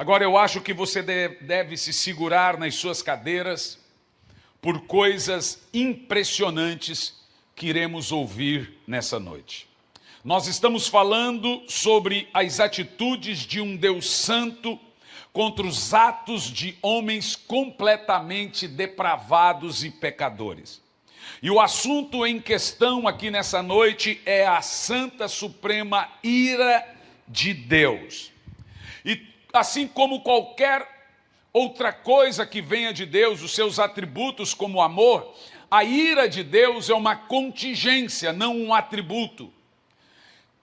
Agora eu acho que você deve se segurar nas suas cadeiras por coisas impressionantes que iremos ouvir nessa noite. Nós estamos falando sobre as atitudes de um Deus santo contra os atos de homens completamente depravados e pecadores. E o assunto em questão aqui nessa noite é a santa suprema ira de Deus. E assim como qualquer outra coisa que venha de Deus, os seus atributos como amor, a ira de Deus é uma contingência, não um atributo.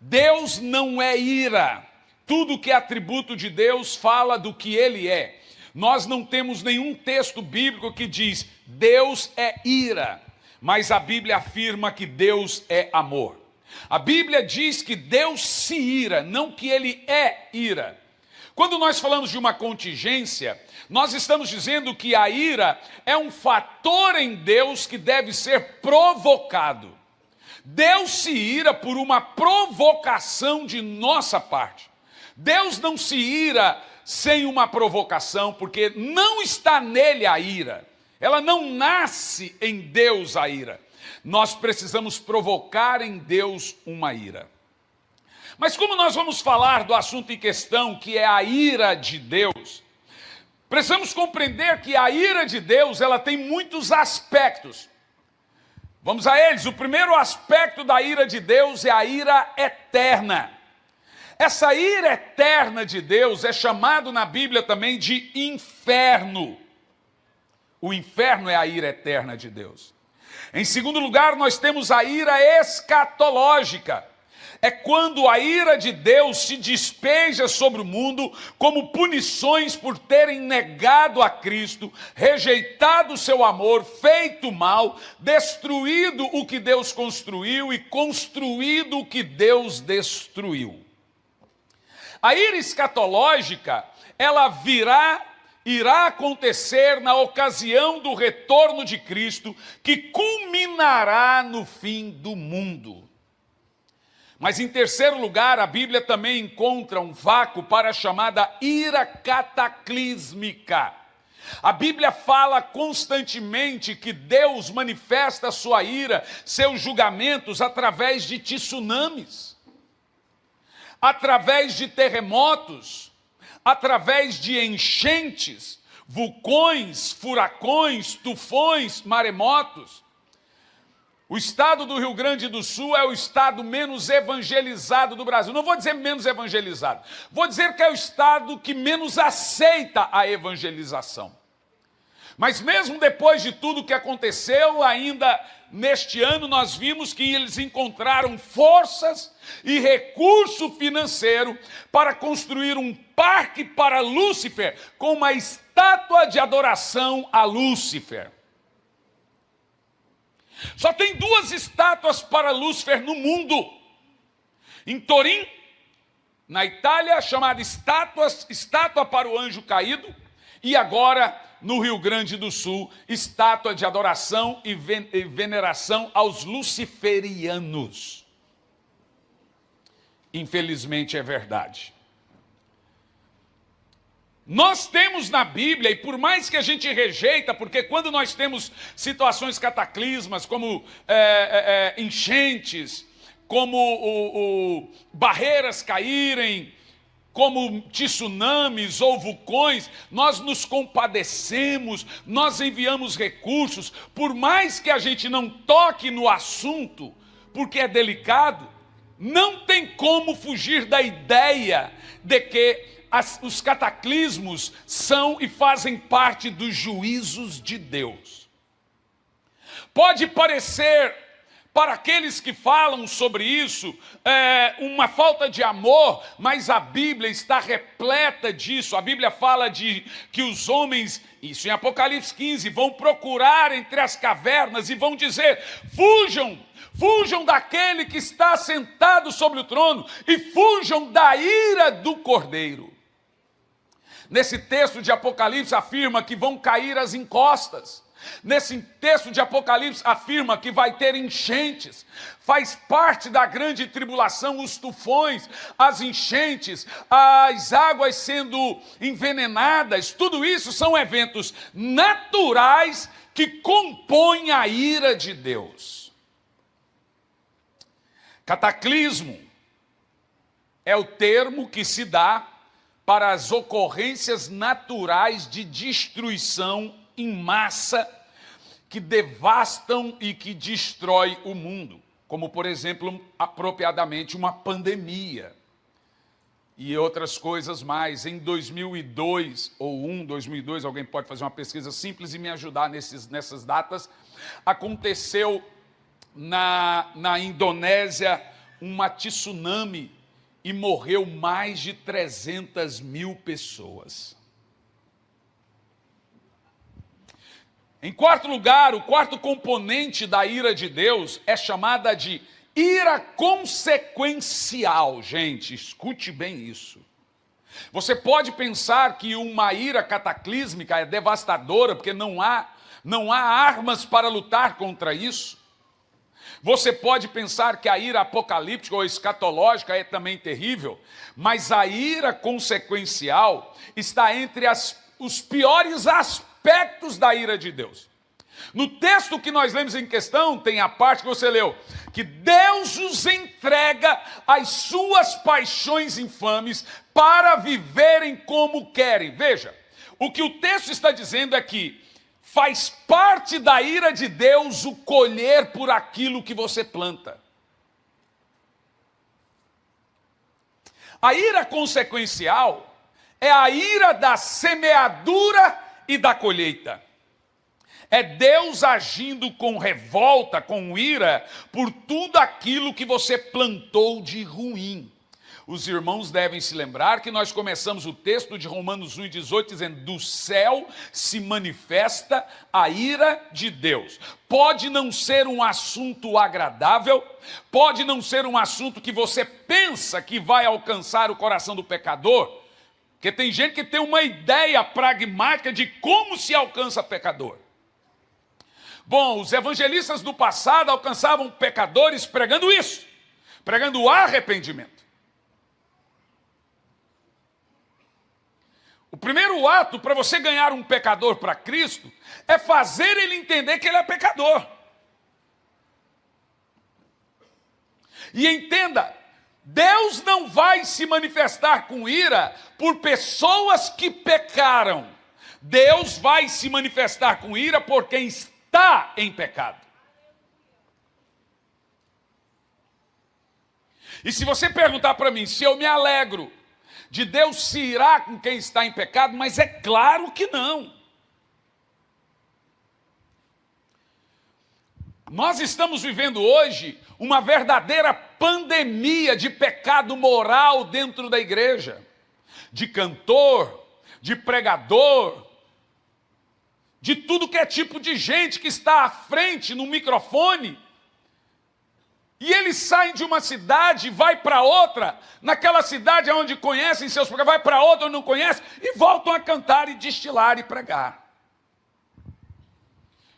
Deus não é ira. Tudo que é atributo de Deus fala do que Ele é. Nós não temos nenhum texto bíblico que diz Deus é ira, mas a Bíblia afirma que Deus é amor. A Bíblia diz que Deus se ira, não que Ele é ira. Quando nós falamos de uma contingência, nós estamos dizendo que a ira é um fator em Deus que deve ser provocado. Deus se ira por uma provocação de nossa parte. Deus não se ira sem uma provocação, porque não está nele a ira. Ela não nasce em Deus a ira. Nós precisamos provocar em Deus uma ira. Mas como nós vamos falar do assunto em questão, que é a ira de Deus, precisamos compreender que a ira de Deus, ela tem muitos aspectos. Vamos a eles. O primeiro aspecto da ira de Deus é a ira eterna. Essa ira eterna de Deus é chamado na Bíblia também de inferno. O inferno é a ira eterna de Deus. Em segundo lugar, nós temos a ira escatológica. É quando a ira de Deus se despeja sobre o mundo como punições por terem negado a Cristo, rejeitado o seu amor, feito mal, destruído o que Deus construiu e construído o que Deus destruiu. A ira escatológica, ela irá acontecer na ocasião do retorno de Cristo, que culminará no fim do mundo. Mas em terceiro lugar, a Bíblia também encontra um vácuo para a chamada ira cataclísmica. A Bíblia fala constantemente que Deus manifesta a sua ira, seus julgamentos, através de tsunamis, através de terremotos, através de enchentes, vulcões, furacões, tufões, maremotos. O estado do Rio Grande do Sul é o estado menos evangelizado do Brasil. Não vou dizer menos evangelizado, vou dizer que é o estado que menos aceita a evangelização. Mas mesmo depois de tudo que aconteceu, ainda neste ano nós vimos que eles encontraram forças e recurso financeiro para construir um parque para Lúcifer, com uma estátua de adoração a Lúcifer. Só tem 2 estátuas para Lúcifer no mundo. Em Turim, na Itália, chamada estátua para o anjo caído, e agora no Rio Grande do Sul, estátua de adoração e veneração aos luciferianos. Infelizmente é verdade. Nós temos na Bíblia, e por mais que a gente rejeita, porque quando nós temos situações cataclismas, como enchentes, como barreiras caírem, como tsunamis ou vulcões, nós nos compadecemos, nós enviamos recursos, por mais que a gente não toque no assunto, porque é delicado, não tem como fugir da ideia de que os cataclismos são e fazem parte dos juízos de Deus. Pode parecer, para aqueles que falam sobre isso, uma falta de amor, mas a Bíblia está repleta disso. A Bíblia fala de que os homens, isso em Apocalipse 15, vão procurar entre as cavernas e vão dizer: fujam daquele que está sentado sobre o trono e fujam da ira do Cordeiro. Nesse texto de Apocalipse afirma que vão cair as encostas, Nesse texto de Apocalipse afirma que vai ter enchentes, faz parte da grande tribulação, os tufões, as enchentes, as águas sendo envenenadas, tudo isso são eventos naturais que compõem a ira de Deus. Cataclismo é o termo que se dá para as ocorrências naturais de destruição em massa que devastam e que destrói o mundo, como, por exemplo, apropriadamente uma pandemia e outras coisas mais. Em 2002, ou 2002, alguém pode fazer uma pesquisa simples e me ajudar nessas datas, aconteceu na Indonésia uma tsunami e morreu mais de 300 mil pessoas. Em quarto lugar, o quarto componente da ira de Deus é chamada de ira consequencial. Gente, escute bem isso. Você pode pensar que uma ira cataclísmica é devastadora, porque não há armas para lutar contra isso. Você pode pensar que a ira apocalíptica ou escatológica é também terrível, mas a ira consequencial está entre os piores aspectos da ira de Deus. No texto que nós lemos em questão, tem a parte que você leu, que Deus os entrega às suas paixões infames para viverem como querem. Veja, o que o texto está dizendo é que faz parte da ira de Deus o colher por aquilo que você planta. A ira consequencial é a ira da semeadura e da colheita. É Deus agindo com revolta, com ira, por tudo aquilo que você plantou de ruim. Os irmãos devem se lembrar que nós começamos o texto de Romanos 1:18 dizendo: do céu se manifesta a ira de Deus. Pode não ser um assunto agradável, pode não ser um assunto que você pensa que vai alcançar o coração do pecador, porque tem gente que tem uma ideia pragmática de como se alcança pecador. Bom, os evangelistas do passado alcançavam pecadores pregando isso, pregando o arrependimento. O primeiro ato para você ganhar um pecador para Cristo é fazer ele entender que ele é pecador. E entenda, Deus não vai se manifestar com ira por pessoas que pecaram. Deus vai se manifestar com ira por quem está em pecado. E se você perguntar para mim se eu me alegro de Deus se irar com quem está em pecado, mas é claro que não. Nós estamos vivendo hoje uma verdadeira pandemia de pecado moral dentro da igreja, de cantor, de pregador, de tudo que é tipo de gente que está à frente no microfone, e eles saem de uma cidade e vai para outra, naquela cidade onde conhecem seus pecados, vai para outra onde não conhecem, e voltam a cantar e destilar e pregar.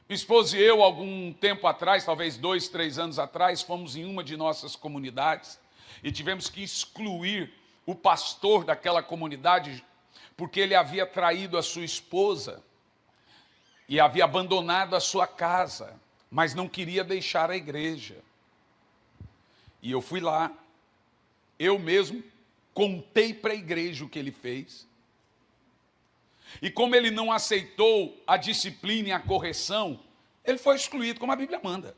Minha esposa e eu, algum tempo atrás, talvez 2, 3 anos atrás, fomos em uma de nossas comunidades e tivemos que excluir o pastor daquela comunidade porque ele havia traído a sua esposa e havia abandonado a sua casa, mas não queria deixar a igreja. E eu fui lá, eu mesmo contei para a igreja o que ele fez. E como ele não aceitou a disciplina e a correção, ele foi excluído, como a Bíblia manda.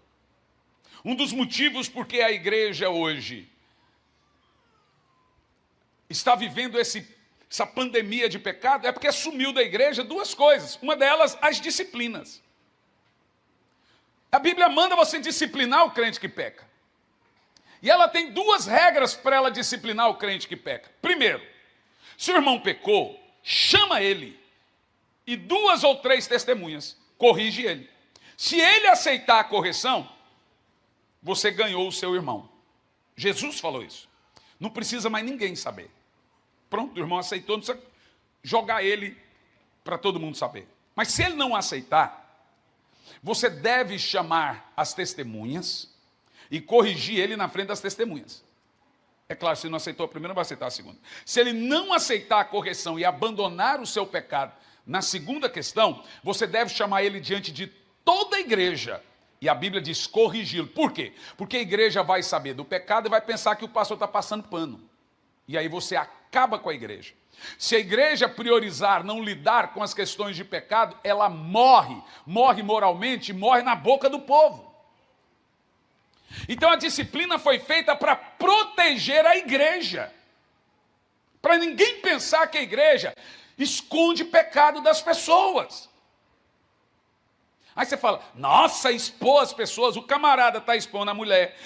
Um dos motivos porque a igreja hoje está vivendo essa pandemia de pecado é porque sumiu da igreja 2 coisas. Uma delas, as disciplinas. A Bíblia manda você disciplinar o crente que peca. E ela tem 2 regras para ela disciplinar o crente que peca. Primeiro, se o irmão pecou, chama ele. E 2 ou 3 testemunhas, corrige ele. Se ele aceitar a correção, você ganhou o seu irmão. Jesus falou isso. Não precisa mais ninguém saber. Pronto, o irmão aceitou, não precisa jogar ele para todo mundo saber. Mas se ele não aceitar, você deve chamar as testemunhas e corrigir ele na frente das testemunhas. É claro, se ele não aceitou a primeira, vai aceitar a segunda. Se ele não aceitar a correção e abandonar o seu pecado na segunda questão, você deve chamar ele diante de toda a igreja. E a Bíblia diz corrigi-lo. Por quê? Porque a igreja vai saber do pecado e vai pensar que o pastor está passando pano. E aí você acaba com a igreja. Se a igreja priorizar não lidar com as questões de pecado, ela morre moralmente, morre na boca do povo. Então a disciplina foi feita para proteger a igreja. Para ninguém pensar que a igreja esconde pecado das pessoas. Aí você fala, nossa, expôs as pessoas, o camarada está expondo a mulher,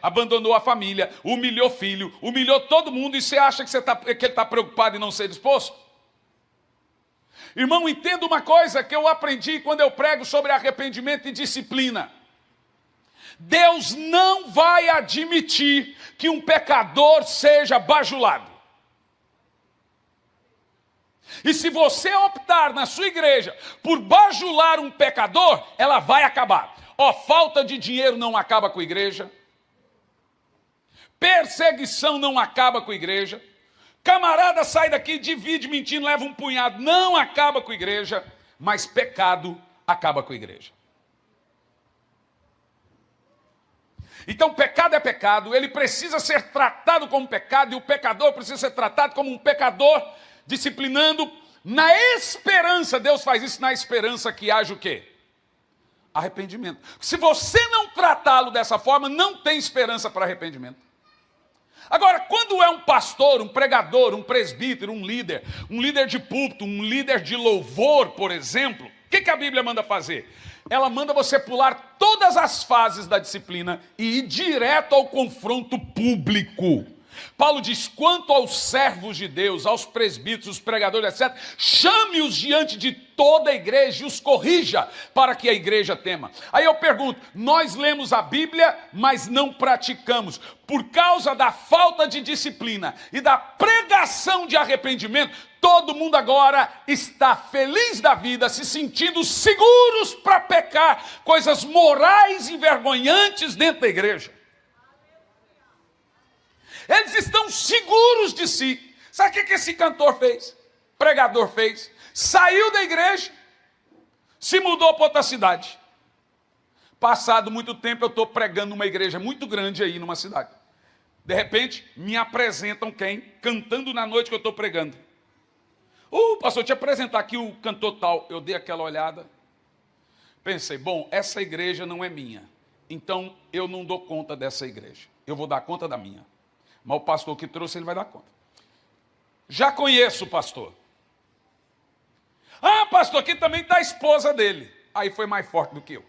abandonou a família, humilhou o filho, humilhou todo mundo, e você acha que ele está preocupado em não ser exposto? Irmão, entenda uma coisa que eu aprendi quando eu prego sobre arrependimento e disciplina. Deus não vai admitir que um pecador seja bajulado. E se você optar na sua igreja por bajular um pecador, ela vai acabar. Falta de dinheiro não acaba com a igreja. Perseguição não acaba com a igreja. Camarada sai daqui, divide mentindo, leva um punhado, não acaba com a igreja. Mas pecado acaba com a igreja. Então pecado é pecado, ele precisa ser tratado como pecado, e o pecador precisa ser tratado como um pecador, disciplinando na esperança. Deus faz isso na esperança que haja o quê? Arrependimento. Se você não tratá-lo dessa forma, não tem esperança para arrependimento. Agora, quando é um pastor, um pregador, um presbítero, um líder de púlpito, um líder de louvor, por exemplo, o que a Bíblia manda fazer? Ela manda você pular todas as fases da disciplina e ir direto ao confronto público. Paulo diz, quanto aos servos de Deus, aos presbíteros, os pregadores, etc., chame-os diante de toda a igreja e os corrija para que a igreja tema. Aí eu pergunto, nós lemos a Bíblia, mas não praticamos. Por causa da falta de disciplina e da pregação de arrependimento, todo mundo agora está feliz da vida, se sentindo seguros para pecar coisas morais envergonhantes dentro da igreja. Eles estão seguros de si. Sabe o que esse cantor fez? Pregador fez? Saiu da igreja, se mudou para outra cidade. Passado muito tempo, eu estou pregando numa igreja muito grande aí numa cidade. De repente, me apresentam quem? Cantando na noite que eu estou pregando. Pastor, te apresentar aqui o cantor tal. Eu dei aquela olhada. Pensei, bom, essa igreja não é minha. Então, eu não dou conta dessa igreja. Eu vou dar conta da minha. Mas o pastor que trouxe, ele vai dar conta. Já conheço o pastor. Pastor, aqui também está a esposa dele. Aí foi mais forte do que eu.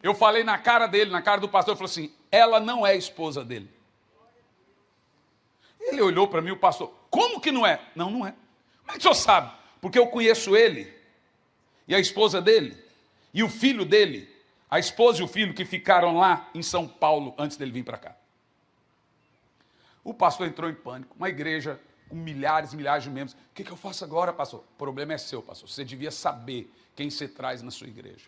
Eu falei na cara dele, na cara do pastor, eu falei assim, ela não é esposa dele. Ele olhou para mim, o pastor, como que não é? Não, não é. Mas o senhor sabe, porque eu conheço ele, e a esposa dele, e o filho dele, a esposa e o filho que ficaram lá em São Paulo antes dele vir para cá. O pastor entrou em pânico, uma igreja com milhares e milhares de membros. O que eu faço agora, pastor? O problema é seu, pastor. Você devia saber quem você traz na sua igreja.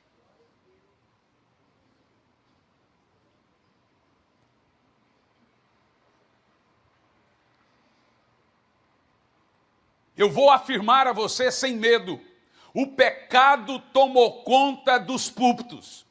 Eu vou afirmar a você sem medo, o pecado tomou conta dos púlpitos.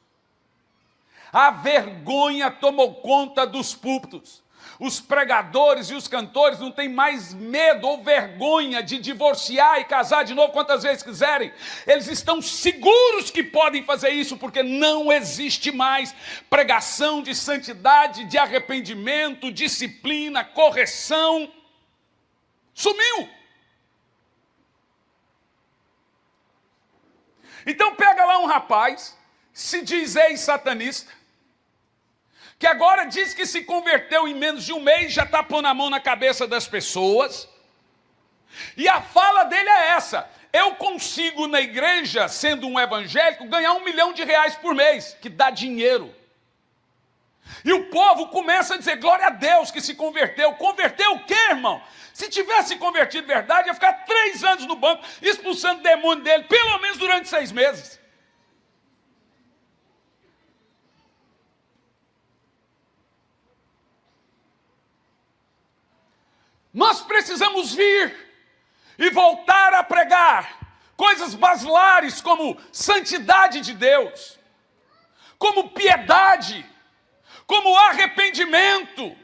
A vergonha tomou conta dos púlpitos. Os pregadores e os cantores não têm mais medo ou vergonha de divorciar e casar de novo quantas vezes quiserem. Eles estão seguros que podem fazer isso, porque não existe mais pregação de santidade, de arrependimento, disciplina, correção. Sumiu. Então pega lá um rapaz, se diz ex-satanista, que agora diz que se converteu em menos de um mês, já está pondo a mão na cabeça das pessoas. E a fala dele é essa: eu consigo na igreja, sendo um evangélico, ganhar R$1 milhão por mês, que dá dinheiro. E o povo começa a dizer, glória a Deus que se converteu. Converteu o quê, irmão? Se tivesse convertido de verdade, ia ficar 3 anos no banco, expulsando o demônio dele, pelo menos durante 6 meses. Nós precisamos vir e voltar a pregar coisas basilares como santidade de Deus, como piedade, como arrependimento.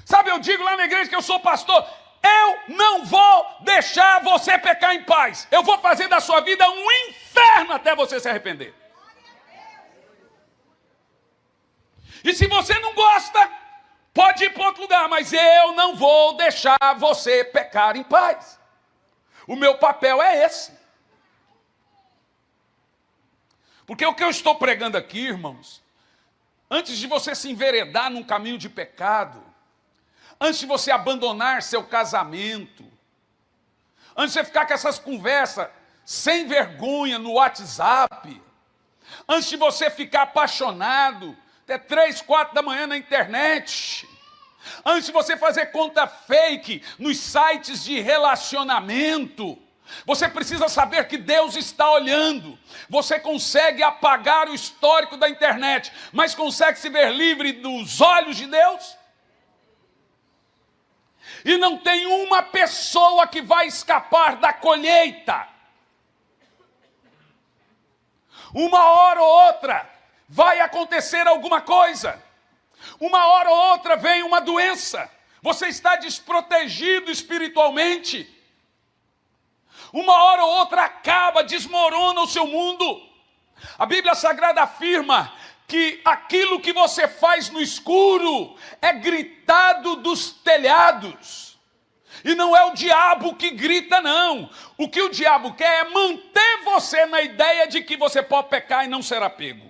Sabe, eu digo lá na igreja que eu sou pastor, eu não vou deixar você pecar em paz. Eu vou fazer da sua vida um inferno até você se arrepender. E se você não gosta, pode ir para outro lugar, mas eu não vou deixar você pecar em paz. O meu papel é esse. Porque o que eu estou pregando aqui, irmãos, antes de você se enveredar num caminho de pecado, antes de você abandonar seu casamento, antes de você ficar com essas conversas sem vergonha no WhatsApp, antes de você ficar apaixonado até 3, 4 da manhã na internet, antes de você fazer conta fake nos sites de relacionamento, você precisa saber que Deus está olhando. Você consegue apagar o histórico da internet, mas consegue se ver livre dos olhos de Deus? E não tem uma pessoa que vai escapar da colheita. Uma hora ou outra vai acontecer alguma coisa. Uma hora ou outra vem uma doença. Você está desprotegido espiritualmente. Uma hora ou outra acaba, desmorona o seu mundo. A Bíblia Sagrada afirma que aquilo que você faz no escuro é gritado dos telhados. E não é o diabo que grita, não. O que o diabo quer é manter você na ideia de que você pode pecar e não será pego.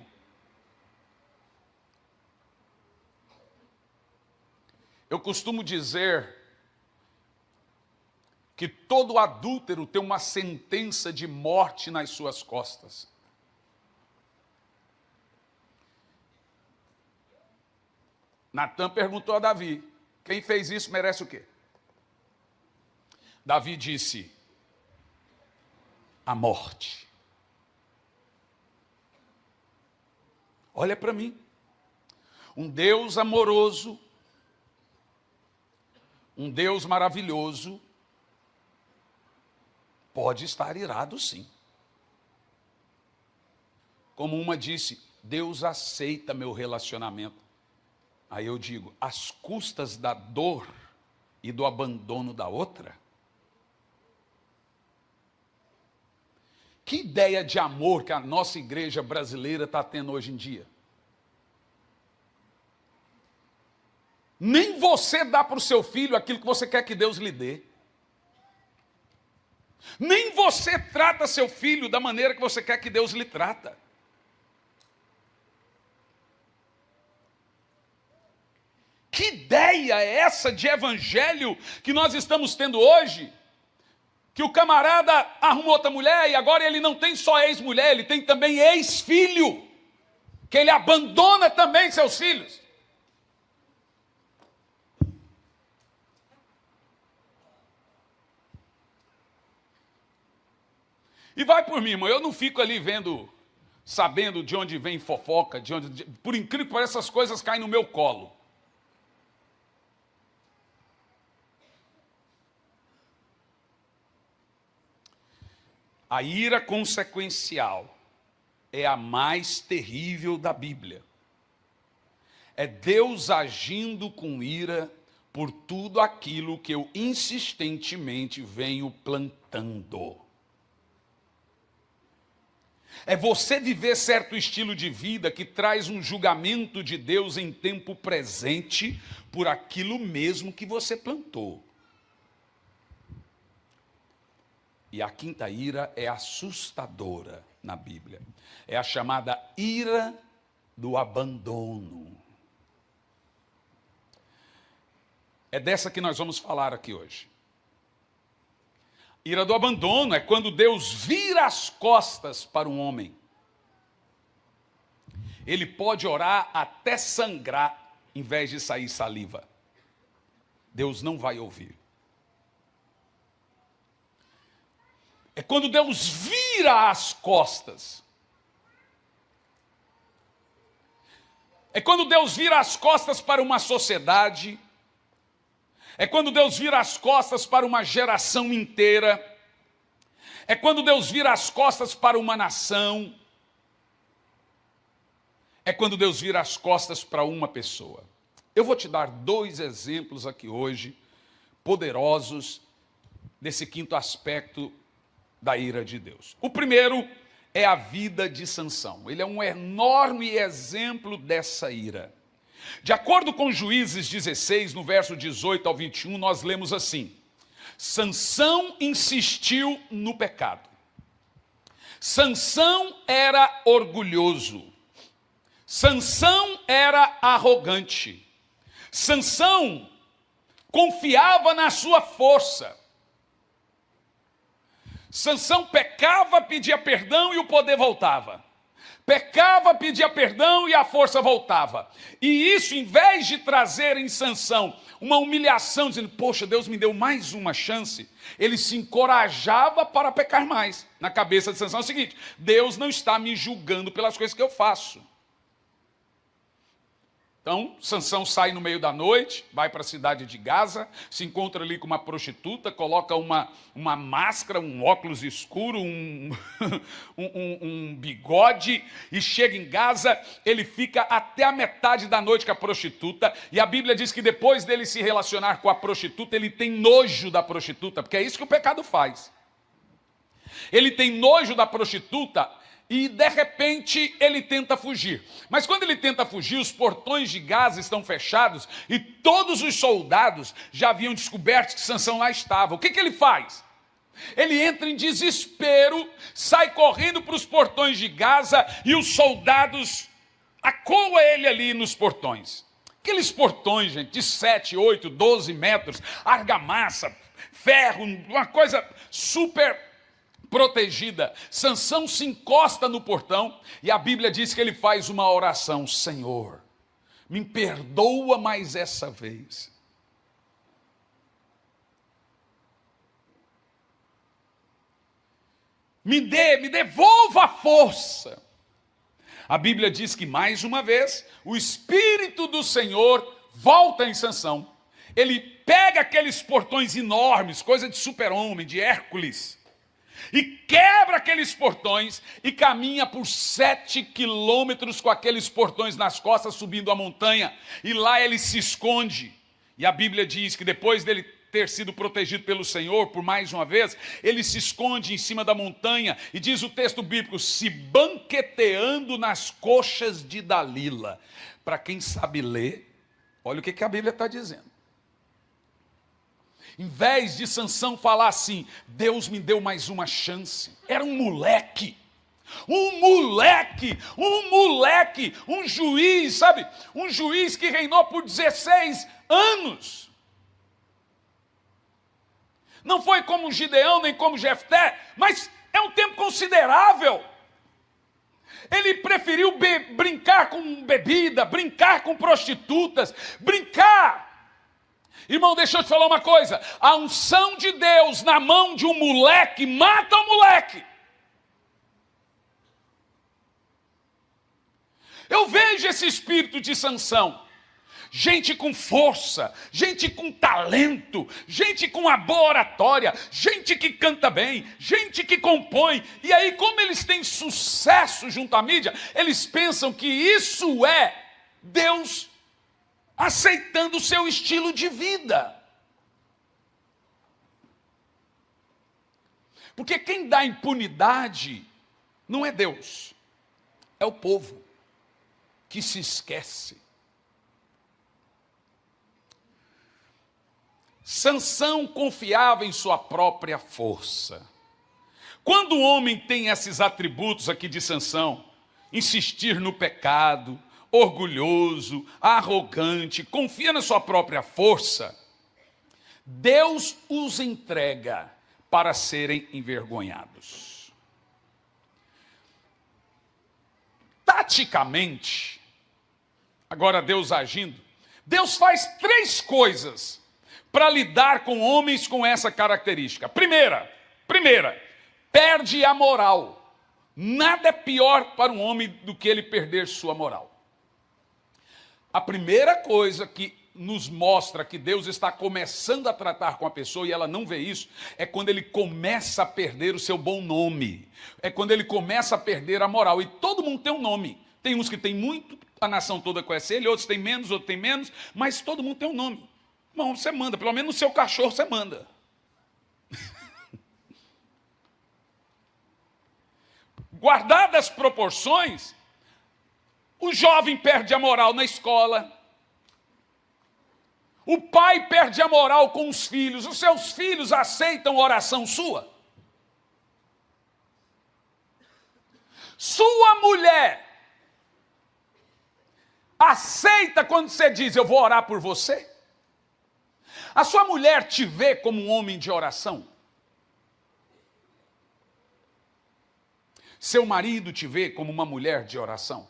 Eu costumo dizer que todo adúltero tem uma sentença de morte nas suas costas. Natan perguntou a Davi, quem fez isso merece o quê? Davi disse, a morte. Olha para mim, um Deus amoroso, um Deus maravilhoso, pode estar irado sim. Como uma disse, Deus aceita meu relacionamento. Aí eu digo, às custas da dor e do abandono da outra? Que ideia de amor que a nossa igreja brasileira está tendo hoje em dia? Nem você dá para o seu filho aquilo que você quer que Deus lhe dê. Nem você trata seu filho da maneira que você quer que Deus lhe trata. Que ideia é essa de evangelho que nós estamos tendo hoje? Que o camarada arrumou outra mulher e agora ele não tem só ex-mulher, ele tem também ex-filho. Que ele abandona também seus filhos. E vai por mim, irmão, eu não fico ali sabendo de onde vem fofoca, por incrível que pareça, essas coisas caem no meu colo. A ira consequencial é a mais terrível da Bíblia. É Deus agindo com ira por tudo aquilo que eu insistentemente venho plantando. É você viver certo estilo de vida que traz um julgamento de Deus em tempo presente por aquilo mesmo que você plantou. E a quinta ira é assustadora na Bíblia. É a chamada ira do abandono. É dessa que nós vamos falar aqui hoje. Ira do abandono é quando Deus vira as costas para um homem. ele pode orar até sangrar, em vez de sair saliva. Deus não vai ouvir. É quando Deus vira as costas. É quando Deus vira as costas para uma sociedade. É quando Deus vira as costas para uma geração inteira. É quando Deus vira as costas para uma nação. É quando Deus vira as costas para uma pessoa. Eu vou te dar 2 exemplos aqui hoje, poderosos, desse quinto aspecto da ira de Deus. O primeiro é a vida de Sansão. Ele é um enorme exemplo dessa ira. De acordo com Juízes 16, no verso 18 ao 21, nós lemos assim: Sansão insistiu no pecado. Sansão era orgulhoso. Sansão era arrogante. Sansão confiava na sua força. Sansão pecava, pedia perdão e o poder voltava. Pecava, pedia perdão e a força voltava. E isso, em vez de trazer em Sansão uma humilhação, dizendo, poxa, Deus me deu mais uma chance, ele se encorajava para pecar mais. Na cabeça de Sansão é o seguinte: Deus não está me julgando pelas coisas que eu faço. Então, Sansão sai no meio da noite, vai para a cidade de Gaza, se encontra ali com uma prostituta, coloca uma máscara, um óculos escuro, um bigode, e chega em Gaza. Ele fica até a metade da noite com a prostituta, e a Bíblia diz que depois dele se relacionar com a prostituta, ele tem nojo da prostituta, porque é isso que o pecado faz. Ele tem nojo da prostituta, e de repente ele tenta fugir. Mas quando ele tenta fugir, os portões de Gaza estão fechados e todos os soldados já haviam descoberto que Sansão lá estava. O que ele faz? Ele entra em desespero, sai correndo para os portões de Gaza e os soldados acoam ele ali nos portões. Aqueles portões, gente, de 7, 8, 12 metros, argamassa, ferro, uma coisa super protegida. Sansão se encosta no portão e a Bíblia diz que ele faz uma oração: Senhor, me perdoa mais essa vez. Me devolva a força. A Bíblia diz que mais uma vez o Espírito do Senhor volta em Sansão. Ele pega aqueles portões enormes, coisa de super-homem, de Hércules, e quebra aqueles portões e caminha por 7 quilômetros com aqueles portões nas costas, subindo a montanha, e lá ele se esconde. E a Bíblia diz que depois dele ter sido protegido pelo Senhor, por mais uma vez, ele se esconde em cima da montanha, e diz o texto bíblico, se banqueteando nas coxas de Dalila. Para quem sabe ler, olha o que a Bíblia está dizendo. Em vez de Sansão falar assim, Deus me deu mais uma chance, era um moleque, um juiz, sabe? Um juiz que reinou por 16 anos. Não foi como Gideão, nem como Jefté, mas é um tempo considerável. Ele preferiu brincar com bebida, brincar com prostitutas, brincar. Irmão, deixa eu te falar uma coisa, a unção de Deus na mão de um moleque mata o moleque. Eu vejo esse espírito de Sansão, gente com força, gente com talento, gente com uma boa oratória, gente que canta bem, gente que compõe, e aí como eles têm sucesso junto à mídia, eles pensam que isso é Deus aceitando o seu estilo de vida. Porque quem dá impunidade não é Deus, é o povo que se esquece. Sansão confiava em sua própria força. Quando o homem tem esses atributos aqui de Sansão, insistir no pecado, orgulhoso, arrogante, confia na sua própria força, Deus os entrega para serem envergonhados. Está praticamente, agora Deus agindo, Deus faz 3 coisas para lidar com homens com essa característica. Primeira, perde a moral. Nada é pior para um homem do que ele perder sua moral. A primeira coisa que nos mostra que Deus está começando a tratar com a pessoa e ela não vê isso, é quando ele começa a perder o seu bom nome. É quando ele começa a perder a moral. E todo mundo tem um nome. Tem uns que tem muito, a nação toda conhece ele, outros tem menos, mas todo mundo tem um nome. Irmão, você manda, pelo menos no seu cachorro você manda. Guardadas as proporções, o jovem perde a moral na escola, o pai perde a moral com os filhos filhos aceitam oração sua. Sua mulher aceita quando você diz, eu vou orar por você? A sua mulher te vê como um homem de oração? Seu marido te vê como uma mulher de oração?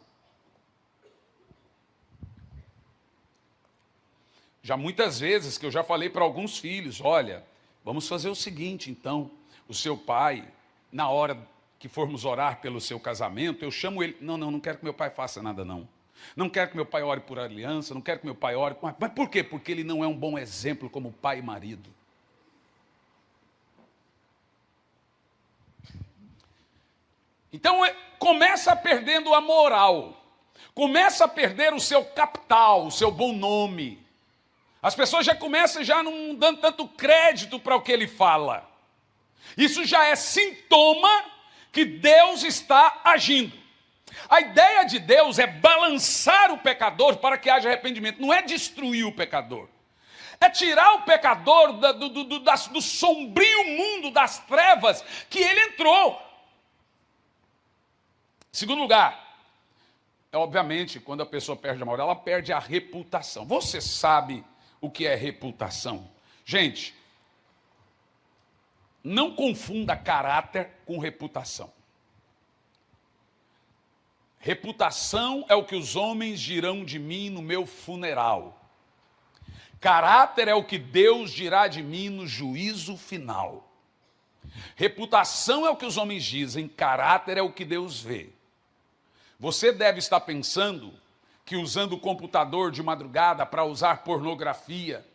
Já muitas vezes que eu já falei para alguns filhos, olha, vamos fazer o seguinte então, o seu pai, na hora que formos orar pelo seu casamento, eu chamo ele, não quero que meu pai faça nada não. Não quero que meu pai ore por aliança, não quero que meu pai ore, mas por quê? Porque ele não é um bom exemplo como pai e marido. Então, começa perdendo a moral, começa a perder o seu capital, o seu bom nome. As pessoas já começam não dando tanto crédito para o que ele fala. Isso já é sintoma que Deus está agindo. A ideia de Deus é balançar o pecador para que haja arrependimento, não é destruir o pecador. É tirar o pecador do sombrio mundo das trevas que ele entrou. Segundo lugar, obviamente, quando a pessoa perde a moral, ela perde a reputação. Você sabe o que é reputação? Gente, não confunda caráter com reputação. Reputação é o que os homens dirão de mim no meu funeral. Caráter é o que Deus dirá de mim no juízo final. Reputação é o que os homens dizem, caráter é o que Deus vê. Você deve estar pensando que usando o computador de madrugada para usar pornografia,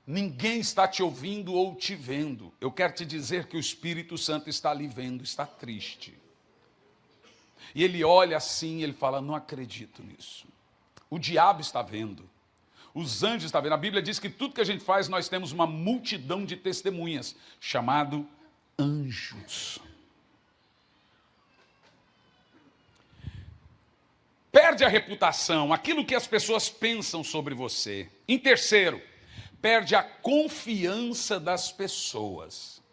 ninguém está te ouvindo ou te vendo. Eu quero te dizer que o Espírito Santo está ali vendo, está triste. E ele olha assim, ele fala, não acredito nisso. O diabo está vendo, os anjos estão vendo. A Bíblia diz que tudo que a gente faz, nós temos uma multidão de testemunhas, chamado anjos. Perde a reputação, aquilo que as pessoas pensam sobre você. Em terceiro, perde a confiança das pessoas.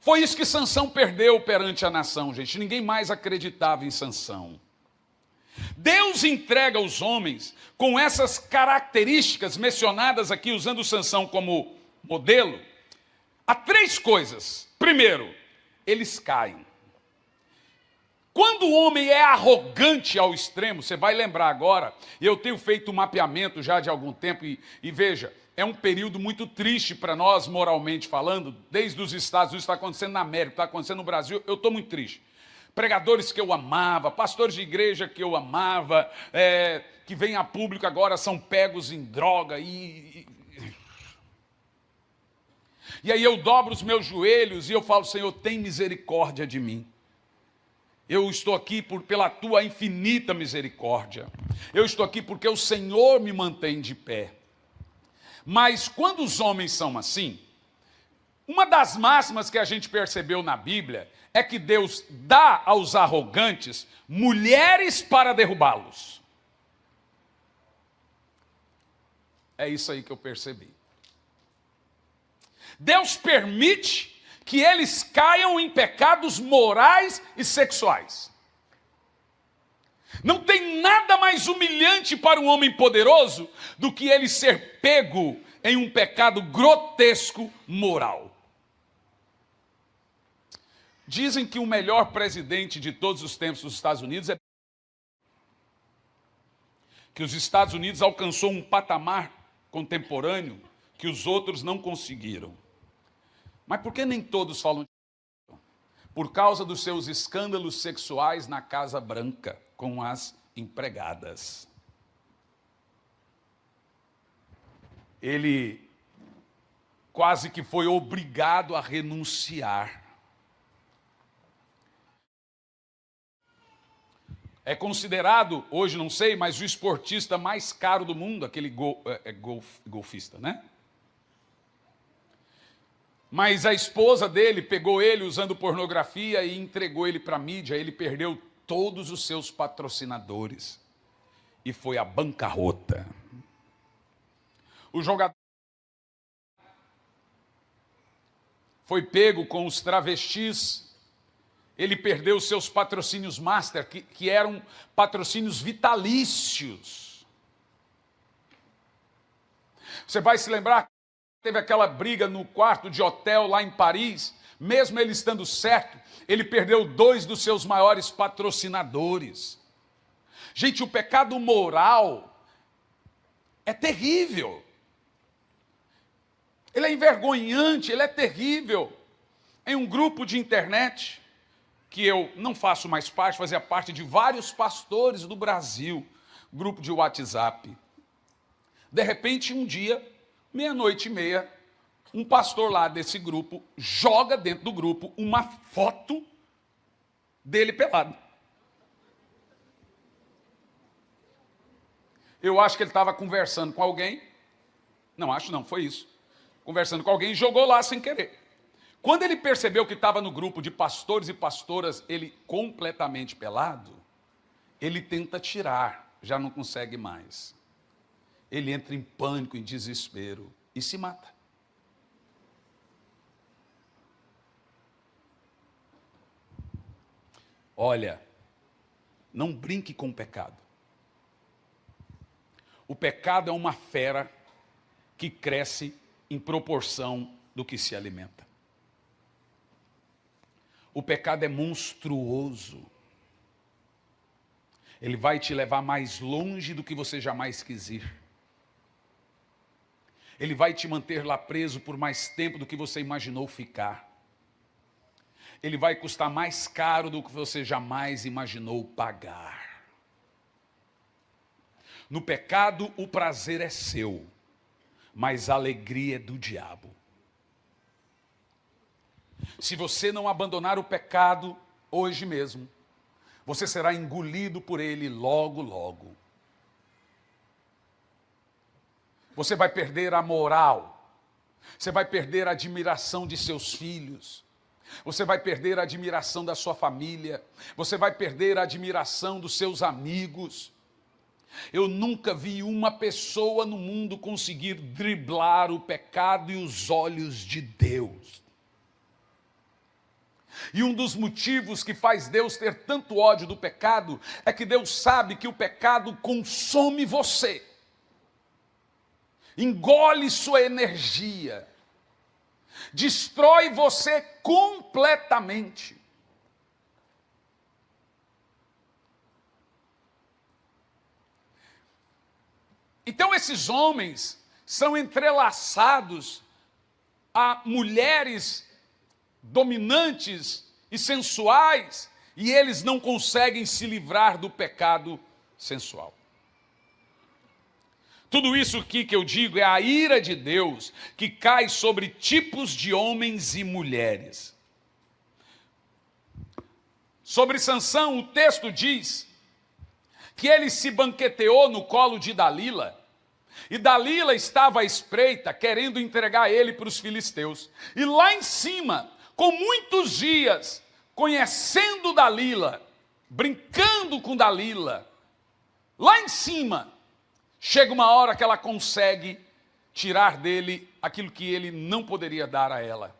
Foi isso que Sansão perdeu perante a nação, gente. Ninguém mais acreditava em Sansão. Deus entrega aos homens, com essas características mencionadas aqui, usando Sansão como modelo, há 3 coisas. Primeiro, eles caem. Quando o homem é arrogante ao extremo, você vai lembrar agora, e eu tenho feito um mapeamento já de algum tempo, e veja, é um período muito triste para nós, moralmente falando, desde os Estados Unidos, está acontecendo na América, está acontecendo no Brasil, eu estou muito triste. Pregadores que eu amava, pastores de igreja que eu amava, que vêm a público agora, são pegos em droga, e aí eu dobro os meus joelhos e eu falo, Senhor, tem misericórdia de mim. Eu estou aqui pela tua infinita misericórdia. Eu estou aqui porque o Senhor me mantém de pé. Mas quando os homens são assim, uma das máximas que a gente percebeu na Bíblia é que Deus dá aos arrogantes mulheres para derrubá-los. É isso aí que eu percebi. Deus permite que eles caiam em pecados morais e sexuais. Não tem nada mais humilhante para um homem poderoso do que ele ser pego em um pecado grotesco moral. Dizem que o melhor presidente de todos os tempos dos Estados Unidos é que os Estados Unidos alcançou um patamar contemporâneo que os outros não conseguiram. Mas por que nem todos falam disso? Por causa dos seus escândalos sexuais na Casa Branca com as empregadas. Ele quase que foi obrigado a renunciar. É considerado, hoje não sei, mas o esportista mais caro do mundo, aquele golfista, né? Mas a esposa dele pegou ele usando pornografia e entregou ele para a mídia. Ele perdeu todos os seus patrocinadores e foi à bancarrota. O jogador foi pego com os travestis. Ele perdeu seus patrocínios master, que eram patrocínios vitalícios. Você vai se lembrar que teve aquela briga no quarto de hotel lá em Paris. Mesmo ele estando certo, ele perdeu 2 dos seus maiores patrocinadores. Gente, o pecado moral é terrível. Ele é envergonhante, ele é terrível. Em um grupo de internet, que eu não faço mais parte, fazia parte de vários pastores do Brasil, grupo de WhatsApp. De repente, um dia, 00:30, um pastor lá desse grupo joga dentro do grupo uma foto dele pelado. Eu acho que ele estava conversando com alguém. Não, acho não, foi isso. Conversando com alguém, jogou lá sem querer. Quando ele percebeu que estava no grupo de pastores e pastoras, ele completamente pelado, ele tenta tirar, já não consegue mais. Ele entra em pânico, em desespero e se mata. Olha, não brinque com o pecado. O pecado é uma fera que cresce em proporção do que se alimenta. O pecado é monstruoso. Ele vai te levar mais longe do que você jamais quis ir. Ele vai te manter lá preso por mais tempo do que você imaginou ficar. Ele vai custar mais caro do que você jamais imaginou pagar. No pecado, o prazer é seu, mas a alegria é do diabo. Se você não abandonar o pecado hoje mesmo, você será engolido por ele logo, logo. Você vai perder a moral, você vai perder a admiração de seus filhos, você vai perder a admiração da sua família, você vai perder a admiração dos seus amigos. Eu nunca vi uma pessoa no mundo conseguir driblar o pecado e os olhos de Deus. E um dos motivos que faz Deus ter tanto ódio do pecado é que Deus sabe que o pecado consome você, engole sua energia, destrói você completamente. Então esses homens são entrelaçados a mulheres dominantes e sensuais, e eles não conseguem se livrar do pecado sensual. Tudo isso aqui que eu digo é a ira de Deus que cai sobre tipos de homens e mulheres. Sobre Sansão, o texto diz que ele se banqueteou no colo de Dalila, e Dalila estava à espreita, querendo entregar ele para os filisteus. E lá em cima, com muitos dias, conhecendo Dalila, brincando com Dalila, lá em cima, chega uma hora que ela consegue tirar dele aquilo que ele não poderia dar a ela,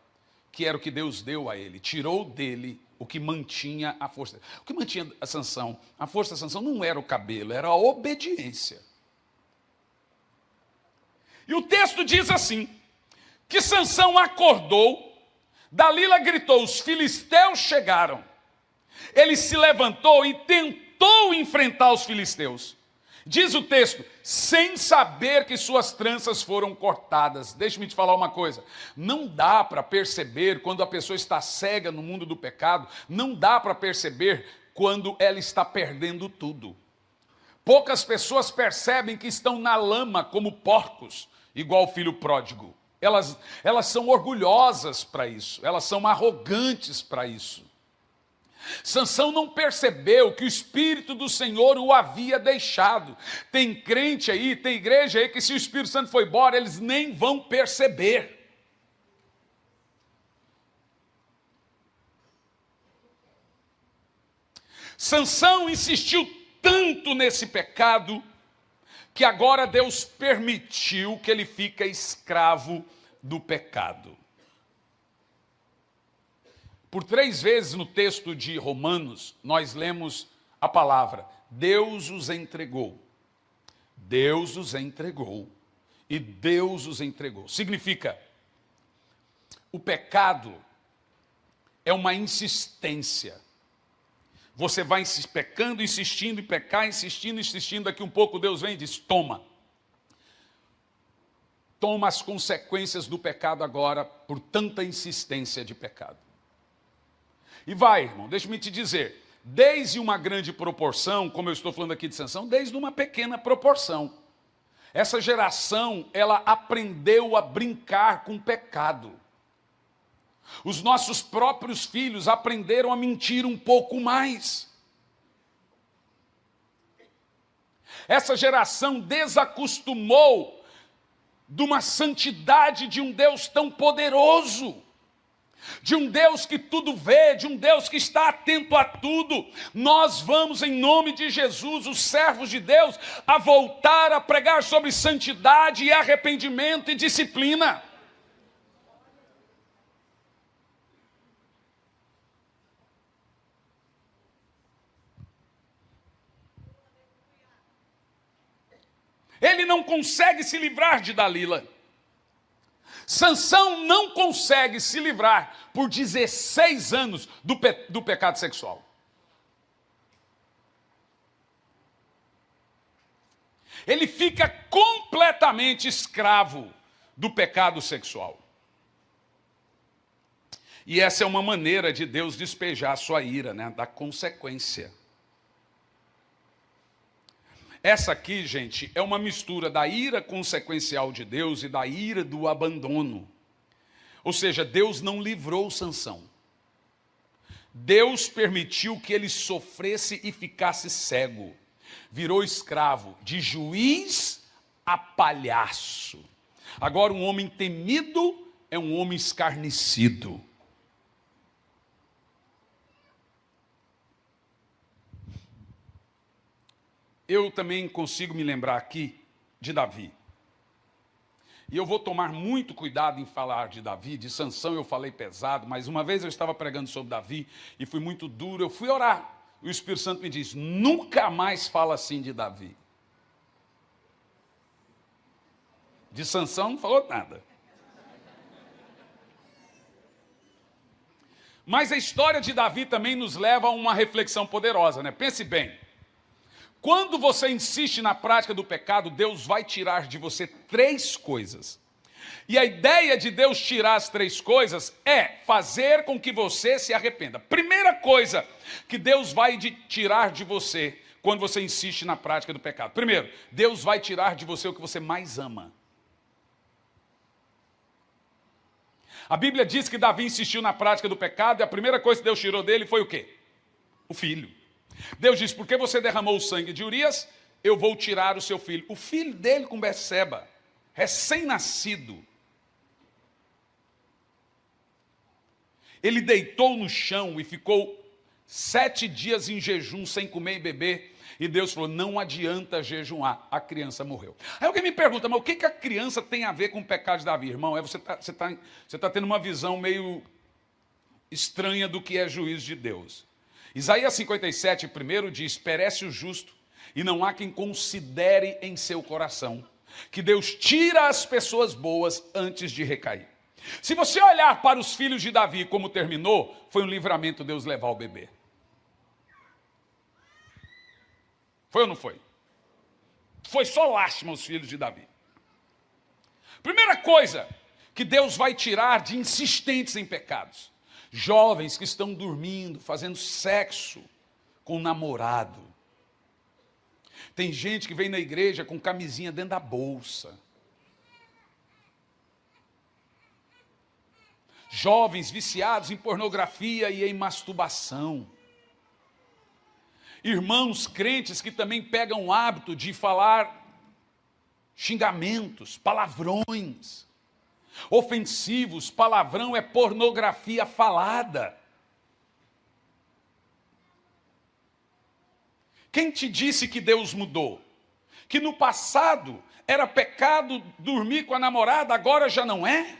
que era o que Deus deu a ele. Tirou dele o que mantinha a força. O que mantinha a Sansão? A força da Sansão não era o cabelo, era a obediência. E o texto diz assim, que Sansão acordou, Dalila gritou, os filisteus chegaram. Ele se levantou e tentou enfrentar os filisteus. Diz o texto, sem saber que suas tranças foram cortadas. Deixe-me te falar uma coisa, não dá para perceber quando a pessoa está cega no mundo do pecado, não dá para perceber quando ela está perdendo tudo. Poucas pessoas percebem que estão na lama como porcos, igual o filho pródigo. Elas são orgulhosas para isso, elas são arrogantes para isso. Sansão não percebeu que o Espírito do Senhor o havia deixado. Tem crente aí, tem igreja aí que se o Espírito Santo foi embora, eles nem vão perceber. Sansão insistiu tanto nesse pecado, que agora Deus permitiu que ele fique escravo do pecado. Por 3 vezes no texto de Romanos, nós lemos a palavra, Deus os entregou. Deus os entregou. E Deus os entregou. Significa, o pecado é uma insistência. Você vai pecando, insistindo, e pecar, insistindo, insistindo, daqui um pouco Deus vem e diz, toma. Toma as consequências do pecado agora, por tanta insistência de pecado. E vai, irmão, deixa-me te dizer, desde uma grande proporção, como eu estou falando aqui de Sansão, desde uma pequena proporção. Essa geração, ela aprendeu a brincar com o pecado. Os nossos próprios filhos aprenderam a mentir um pouco mais. Essa geração desacostumou de uma santidade de um Deus tão poderoso, de um Deus que tudo vê, de um Deus que está atento a tudo. Nós vamos, em nome de Jesus, os servos de Deus, a voltar a pregar sobre santidade e arrependimento e disciplina. Ele não consegue se livrar de Dalila. Sansão não consegue se livrar por 16 anos do pecado sexual. Ele fica completamente escravo do pecado sexual. E essa é uma maneira de Deus despejar a sua ira, né? Da consequência. Essa aqui, gente, é uma mistura da ira consequencial de Deus e da ira do abandono. Ou seja, Deus não livrou Sansão. Deus permitiu que ele sofresse e ficasse cego. Virou escravo, de juiz a palhaço. Agora, um homem temido é um homem escarnecido. Eu também consigo me lembrar aqui de Davi. E eu vou tomar muito cuidado em falar de Davi. De Sansão eu falei pesado, mas uma vez eu estava pregando sobre Davi e fui muito duro. Eu fui orar. E o Espírito Santo me diz, nunca mais fala assim de Davi. De Sansão não falou nada. Mas a história de Davi também nos leva a uma reflexão poderosa, né? Pense bem. Quando você insiste na prática do pecado, Deus vai tirar de você 3 coisas. E a ideia de Deus tirar as 3 coisas é fazer com que você se arrependa. Primeira coisa que Deus vai tirar de você quando você insiste na prática do pecado. Primeiro, Deus vai tirar de você o que você mais ama. A Bíblia diz que Davi insistiu na prática do pecado e a primeira coisa que Deus tirou dele foi o quê? O filho. Deus diz, porque você derramou o sangue de Urias, eu vou tirar o seu filho. O filho dele com Betseba, recém-nascido. Ele deitou no chão e ficou 7 dias em jejum, sem comer e beber. E Deus falou, não adianta jejuar, a criança morreu. Aí alguém me pergunta, mas o que a criança tem a ver com o pecado de Davi? Irmão, você tá tendo uma visão meio estranha do que é juízo de Deus. Isaías 57, primeiro diz, perece o justo, e não há quem considere em seu coração, que Deus tira as pessoas boas antes de recair. Se você olhar para os filhos de Davi como terminou, foi um livramento Deus levar o bebê. Foi ou não foi? Foi só lástima os filhos de Davi. Primeira coisa que Deus vai tirar de insistentes em pecados: jovens que estão dormindo, fazendo sexo com o namorado. Tem gente que vem na igreja com camisinha dentro da bolsa. Jovens viciados em pornografia e em masturbação. Irmãos crentes que também pegam o hábito de falar xingamentos, palavrões, ofensivos. Palavrão é pornografia falada. Quem te disse que Deus mudou? Que no passado era pecado dormir com a namorada, agora já não é?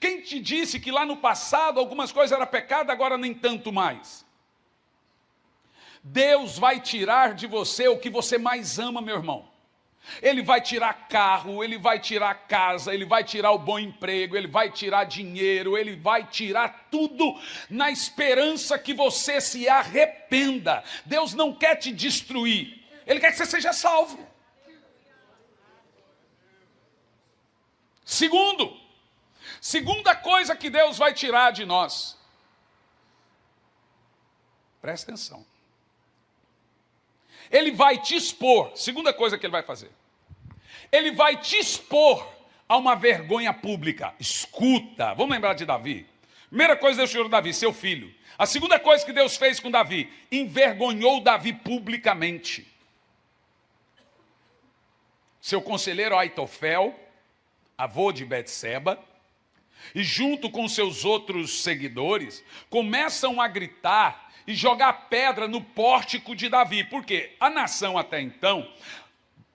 Quem te disse que lá no passado algumas coisas eram pecado, agora nem tanto mais? Deus vai tirar de você o que você mais ama, meu irmão. Ele vai tirar carro, ele vai tirar casa, ele vai tirar o bom emprego, ele vai tirar dinheiro, ele vai tirar tudo na esperança que você se arrependa. Deus não quer te destruir, Ele quer que você seja salvo. Segunda coisa que Deus vai tirar de nós. Presta atenção. Ele vai te expor. Segunda coisa que ele vai fazer. Ele vai te expor a uma vergonha pública. Escuta, vamos lembrar de Davi. Primeira coisa, Deus tirou Davi, seu filho. A segunda coisa que Deus fez com Davi, envergonhou Davi publicamente. Seu conselheiro Aitofel, avô de Betseba, e junto com seus outros seguidores, começam a gritar e jogar pedra no pórtico de Davi. Por quê? A nação até então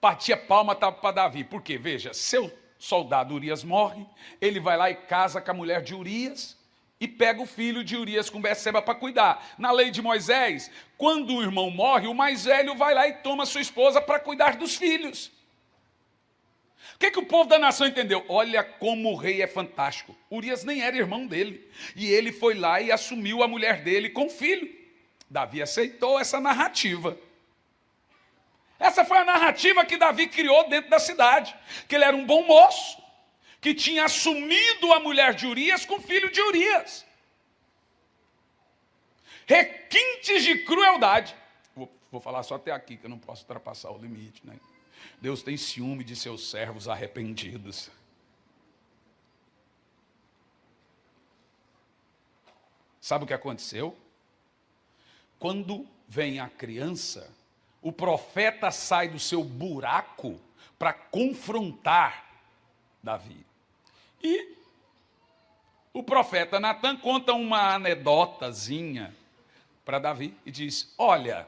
batia palma para Davi. Por quê? Veja, seu soldado Urias morre, ele vai lá e casa com a mulher de Urias e pega o filho de Urias com Betseba para cuidar. Na lei de Moisés, quando o irmão morre, o mais velho vai lá e toma sua esposa para cuidar dos filhos. O que o povo da nação entendeu? Olha como o rei é fantástico. Urias nem era irmão dele. E ele foi lá e assumiu a mulher dele com o filho. Davi aceitou essa narrativa. Essa foi a narrativa que Davi criou dentro da cidade. Que ele era um bom moço, que tinha assumido a mulher de Urias com o filho de Urias. Requintes de crueldade. Vou falar só até aqui, que eu não posso ultrapassar o limite, né? Deus tem ciúme de seus servos arrependidos. Sabe o que aconteceu? Quando vem a criança, o profeta sai do seu buraco para confrontar Davi. E o profeta Natan conta uma anedotazinha para Davi e diz: olha,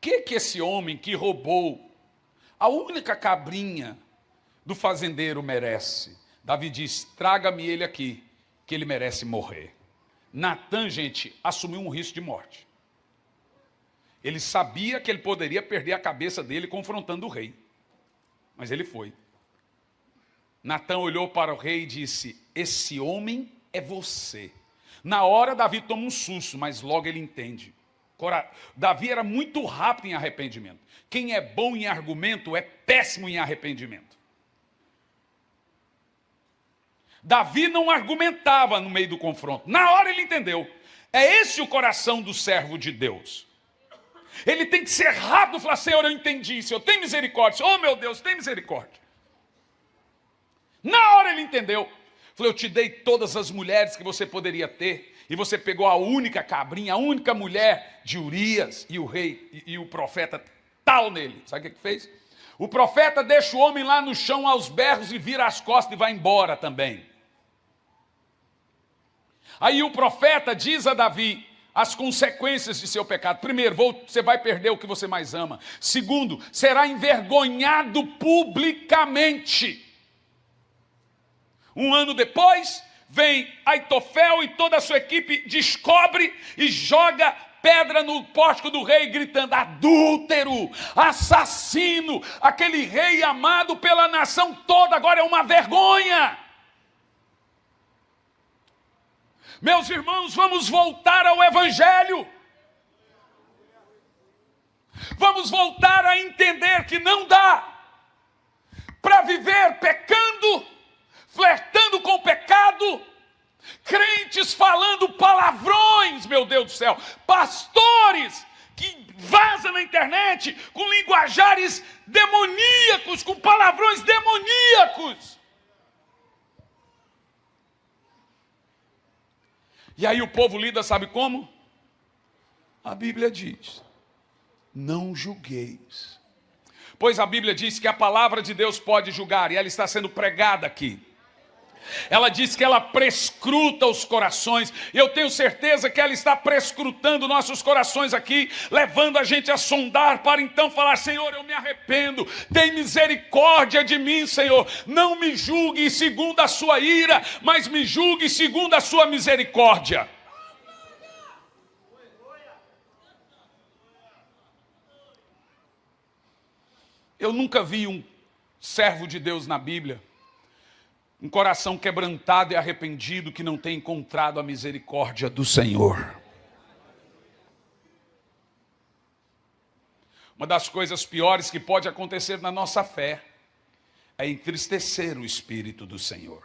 que esse homem que roubou a única cabrinha do fazendeiro merece? Davi diz: traga-me ele aqui, que ele merece morrer. Natan, gente, assumiu um risco de morte. Ele sabia que ele poderia perder a cabeça dele confrontando o rei. Mas ele foi. Natan olhou para o rei e disse: esse homem é você. Na hora, Davi toma um susto, mas logo ele entende. Davi era muito rápido em arrependimento. Quem é bom em argumento é péssimo em arrependimento. Davi não argumentava no meio do confronto. Na hora ele entendeu. É esse o coração do servo de Deus. Ele tem que ser rápido e falar: Senhor, eu entendi, Senhor, tem misericórdia. Oh, meu Deus, tem misericórdia. Na hora ele entendeu. Falei: eu te dei todas as mulheres que você poderia ter, e você pegou a única cabrinha, a única mulher de Urias, e o rei e o profeta tal nele. Sabe o que fez? O profeta deixa o homem lá no chão aos berros e vira as costas e vai embora também. Aí o profeta diz a Davi as consequências de seu pecado. Primeiro, você vai perder o que você mais ama. Segundo, será envergonhado publicamente. Um ano depois, vem Aitofel e toda a sua equipe descobre e joga pedra no pórtico do rei, gritando: adúltero, assassino, aquele rei amado pela nação toda, agora é uma vergonha. Meus irmãos, vamos voltar ao Evangelho. vamos voltar a entender que não dá para viver pecando, flertando com o pecado, crentes falando palavrões, meu Deus do céu, pastores que vazam na internet com linguajares demoníacos, com palavrões demoníacos. E aí o povo lida, sabe como? A Bíblia diz: não julgueis. Pois a Bíblia diz que a palavra de Deus pode julgar, e ela está sendo pregada aqui. Ela diz que ela prescruta os corações, e eu tenho certeza que ela está prescrutando nossos corações aqui, levando a gente a sondar para então falar: Senhor, eu me arrependo, tem misericórdia de mim, Senhor, não me julgue segundo a sua ira, mas me julgue segundo a sua misericórdia. Eu nunca vi um servo de Deus na Bíblia, um coração quebrantado e arrependido, que não tem encontrado a misericórdia do Senhor. Uma das coisas piores que pode acontecer na nossa fé é entristecer o Espírito do Senhor.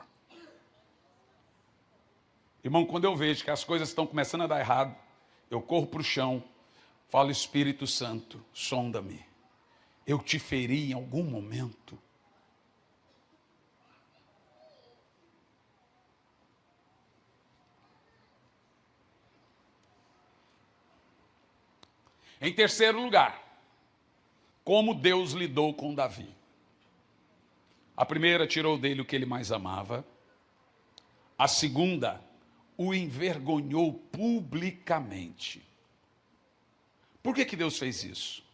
Irmão, quando eu vejo que as coisas estão começando a dar errado, eu corro para o chão, falo: Espírito Santo, sonda-me. Eu te feri em algum momento? Em terceiro lugar, como Deus lidou com Davi. A primeira, tirou dele o que ele mais amava. A segunda, o envergonhou publicamente. Por que Deus fez isso?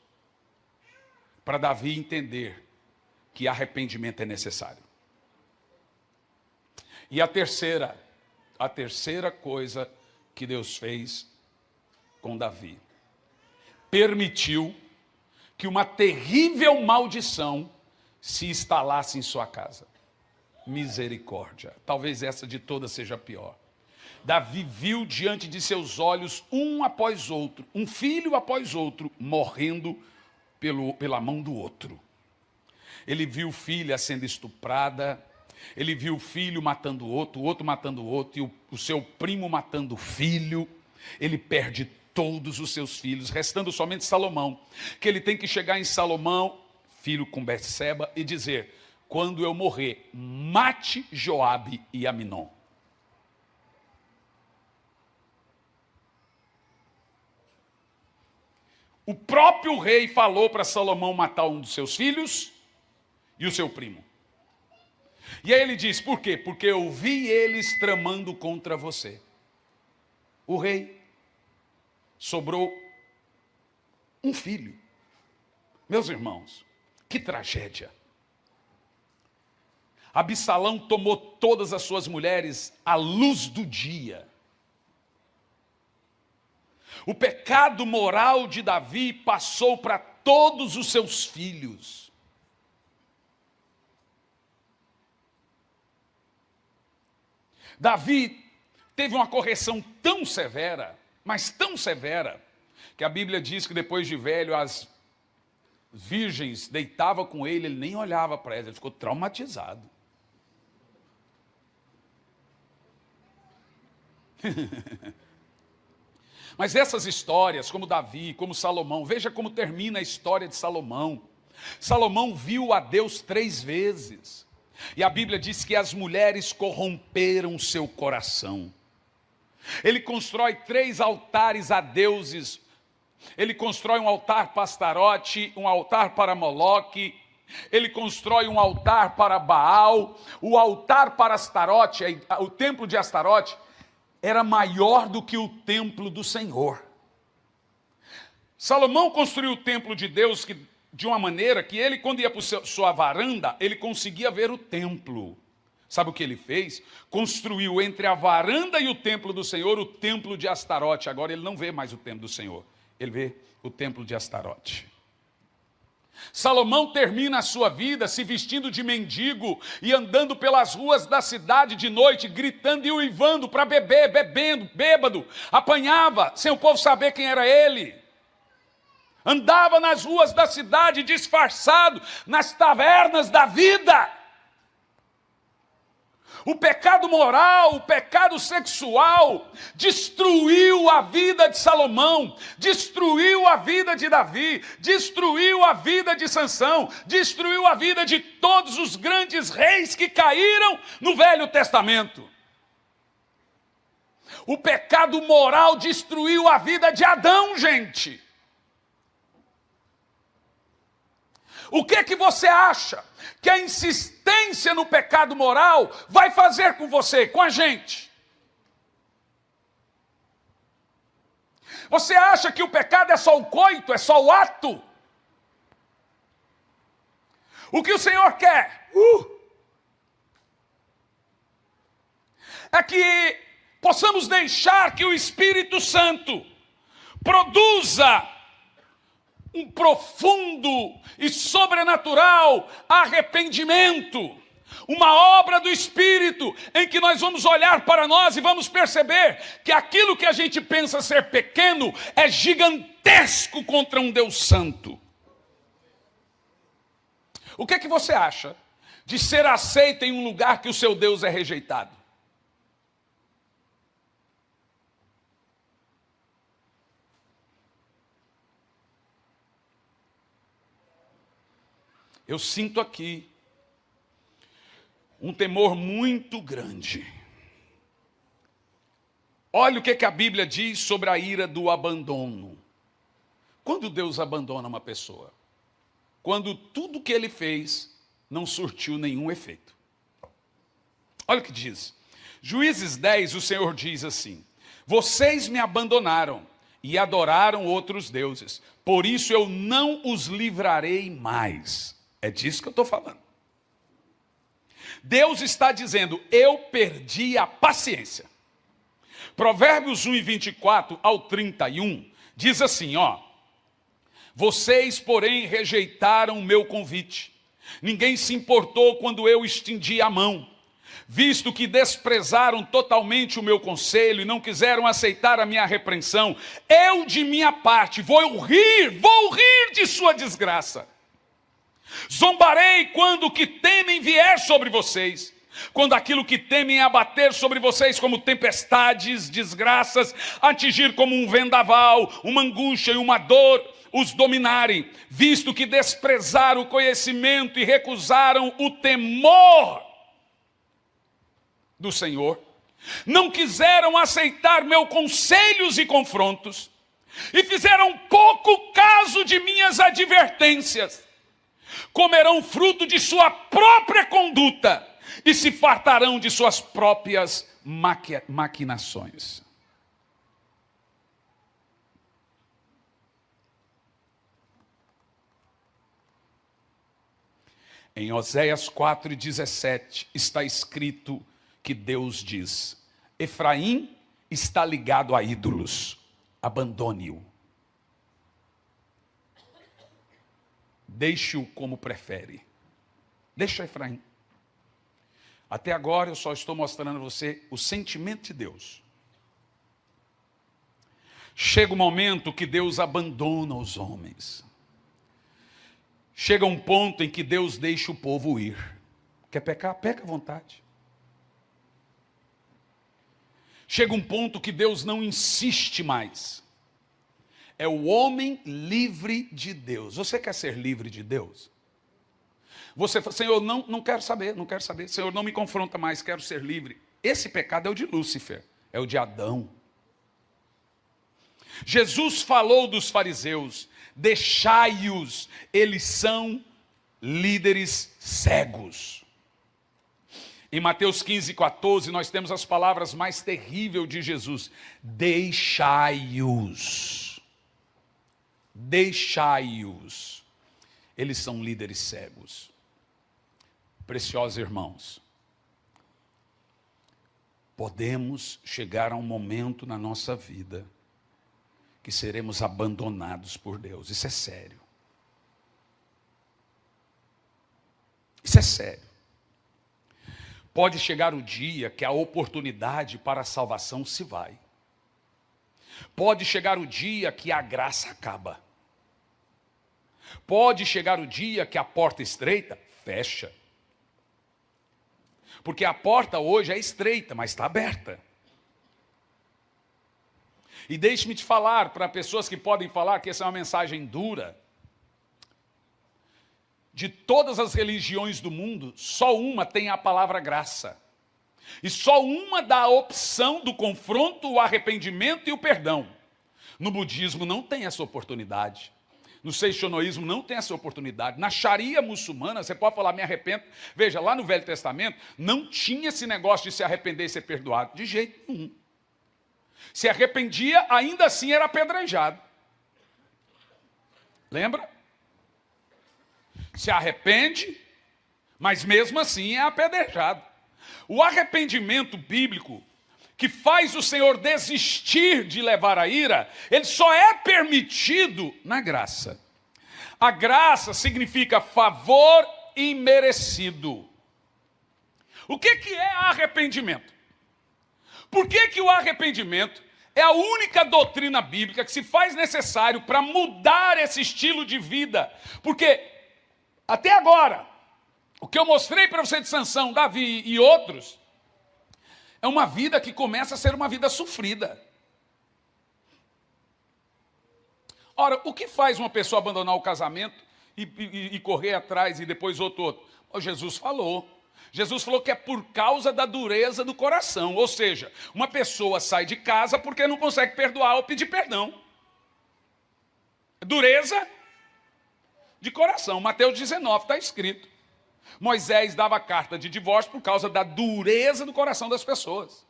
Para Davi entender que arrependimento é necessário. E a terceira coisa que Deus fez com Davi: permitiu que uma terrível maldição se instalasse em sua casa. Misericórdia. Talvez essa de todas seja a pior. Davi viu diante de seus olhos, um após outro, um filho após outro, morrendo pela mão do outro. Ele viu filha sendo estuprada, ele viu o filho matando o outro matando o outro, e o seu primo matando o filho. Ele perde todos os seus filhos, restando somente Salomão, que ele tem que chegar em Salomão, filho com Betseba, e dizer: quando eu morrer, mate Joabe e Aminon. O próprio rei falou para Salomão matar um dos seus filhos e o seu primo. E aí ele diz: por quê? Porque eu vi eles tramando contra você. O rei sobrou um filho. Meus irmãos, que tragédia. Absalão tomou todas as suas mulheres à luz do dia. O pecado moral de Davi passou para todos os seus filhos. Davi teve uma correção tão severa, mas tão severa, que a Bíblia diz que depois de velho, as virgens deitavam com ele, ele nem olhava para elas, ele ficou traumatizado. Mas essas histórias, como Davi, como Salomão, veja como termina a história de Salomão. Salomão viu a Deus 3 vezes. E a Bíblia diz que as mulheres corromperam seu coração. Ele constrói 3 altares a deuses. Ele constrói um altar para Astarote, um altar para Moloque. Ele constrói um altar para Baal. O altar para Astarote, o templo de Astarote, era maior do que o templo do Senhor. Salomão construiu o templo de Deus de uma maneira que ele, quando ia para sua varanda, ele conseguia ver o templo. Sabe o que ele fez? Construiu entre a varanda e o templo do Senhor o templo de Astarote. Agora ele não vê mais o templo do Senhor, ele vê o templo de Astarote. Salomão termina a sua vida se vestindo de mendigo e andando pelas ruas da cidade de noite, gritando e uivando para beber, bebendo, bêbado, apanhava, sem o povo saber quem era ele. andava nas ruas da cidade disfarçado, nas tavernas da vida. O pecado moral, o pecado sexual, destruiu a vida de Salomão, destruiu a vida de Davi, destruiu a vida de Sansão, destruiu a vida de todos os grandes reis que caíram no Velho Testamento. O pecado moral destruiu a vida de Adão, gente. O que você acha que a insistência no pecado moral vai fazer com você, com a gente? Você acha que o pecado é só o coito, é só o ato? O que o Senhor quer é que possamos deixar que o Espírito Santo produza um profundo e sobrenatural arrependimento, uma obra do Espírito, em que nós vamos olhar para nós e vamos perceber que aquilo que a gente pensa ser pequeno é gigantesco contra um Deus santo. O que você acha de ser aceito em um lugar que o seu Deus é rejeitado? Eu sinto aqui um temor muito grande. Olha o que a Bíblia diz sobre a ira do abandono. Quando Deus abandona uma pessoa? Quando tudo que ele fez não surtiu nenhum efeito. Olha o que diz. Juízes 10, o Senhor diz assim: vocês me abandonaram e adoraram outros deuses, por isso eu não os livrarei mais. É disso que eu estou falando. Deus está dizendo, eu perdi a paciência. Provérbios 1:24 ao 31 diz assim, vocês, porém, rejeitaram o meu convite. Ninguém se importou quando eu estendi a mão. Visto que desprezaram totalmente o meu conselho e não quiseram aceitar a minha repreensão, eu, de minha parte, vou rir de sua desgraça. Zombarei quando o que temem vier sobre vocês, quando aquilo que temem abater sobre vocês como tempestades, desgraças, atingir como um vendaval, uma angústia e uma dor, os dominarem, visto que desprezaram o conhecimento e recusaram o temor do Senhor, não quiseram aceitar meus conselhos e confrontos, e fizeram pouco caso de minhas advertências, comerão fruto de sua própria conduta e se fartarão de suas próprias maquinações. Em Oséias 4:17 está escrito que Deus diz: Efraim está ligado a ídolos, abandone-o. Deixe-o como prefere. Deixa Efraim. Até agora eu só estou mostrando a você o sentimento de Deus. Chega o momento que Deus abandona os homens. Chega um ponto em que Deus deixa o povo ir. Quer pecar? Peca à vontade. Chega um ponto que Deus não insiste mais. É o homem livre de Deus. Você quer ser livre de Deus? Você fala, Senhor, não quero saber, não quero saber. Senhor, não me confronta mais, quero ser livre. Esse pecado é o de Lúcifer, é o de Adão. Jesus falou dos fariseus, deixai-os, eles são líderes cegos. Em Mateus 15:14, nós temos as palavras mais terríveis de Jesus. Deixai-os. Deixai-os. Eles são líderes cegos. Preciosos irmãos, podemos chegar a um momento na nossa vida que seremos abandonados por Deus. Isso é sério. Isso é sério. Pode chegar o dia que a oportunidade para a salvação se vai. Pode chegar o dia que a graça acaba. Pode chegar o dia que a porta estreita fecha. Porque a porta hoje é estreita, mas está aberta. E deixe-me te falar, para pessoas que podem falar que essa é uma mensagem dura. De todas as religiões do mundo, só uma tem a palavra graça. E só uma dá a opção do confronto, o arrependimento e o perdão. No budismo não tem essa oportunidade. No seichonoísmo não tem essa oportunidade. Na Sharia muçulmana, você pode falar, me arrependo. Veja, lá no Velho Testamento, não tinha esse negócio de se arrepender e ser perdoado. De jeito nenhum. Se arrependia, ainda assim era apedrejado. Lembra? Se arrepende, mas mesmo assim é apedrejado. O arrependimento bíblico, que faz o Senhor desistir de levar a ira, ele só é permitido na graça. A graça significa favor imerecido. O que é arrependimento? Por que o arrependimento é a única doutrina bíblica que se faz necessário para mudar esse estilo de vida? Porque até agora, o que eu mostrei para você de Sansão, Davi e outros, é uma vida que começa a ser uma vida sofrida. Ora, o que faz uma pessoa abandonar o casamento e correr atrás e depois outro? Jesus falou. Jesus falou que é por causa da dureza do coração. Ou seja, uma pessoa sai de casa porque não consegue perdoar ou pedir perdão. Dureza de coração. Mateus 19 está escrito. Moisés dava carta de divórcio por causa da dureza do coração das pessoas.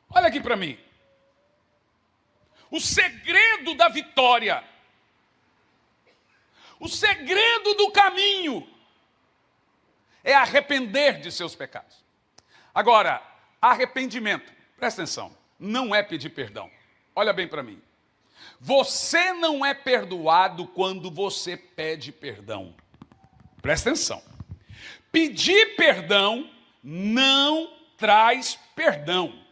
Olha aqui para mim. O segredo da vitória, o segredo do caminho, é arrepender de seus pecados. Agora, arrependimento, presta atenção, não é pedir perdão. Olha bem para mim. Você não é perdoado quando você pede perdão. Presta atenção. Pedir perdão não traz perdão.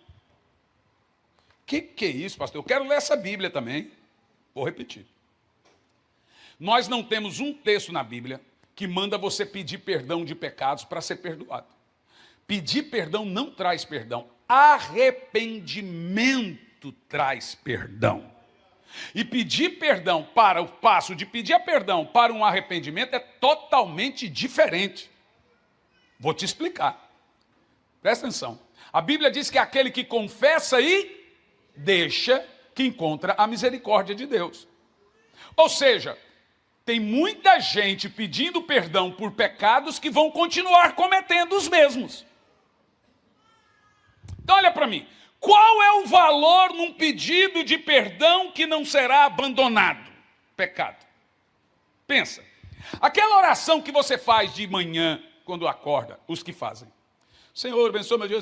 O que é isso, pastor? Eu quero ler essa Bíblia também. Vou repetir. Nós não temos um texto na Bíblia que manda você pedir perdão de pecados para ser perdoado. Pedir perdão não traz perdão. Arrependimento traz perdão. E pedir perdão para o passo de pedir perdão para um arrependimento é totalmente diferente. Vou te explicar. Presta atenção. A Bíblia diz que aquele que confessa e deixa, que encontra a misericórdia de Deus. Ou seja, tem muita gente pedindo perdão por pecados que vão continuar cometendo os mesmos. Então olha para mim. Qual é o valor num pedido de perdão que não será abandonado? Pecado. Pensa. Aquela oração que você faz de manhã, quando acorda, os que fazem. Senhor, abençoa meu dia,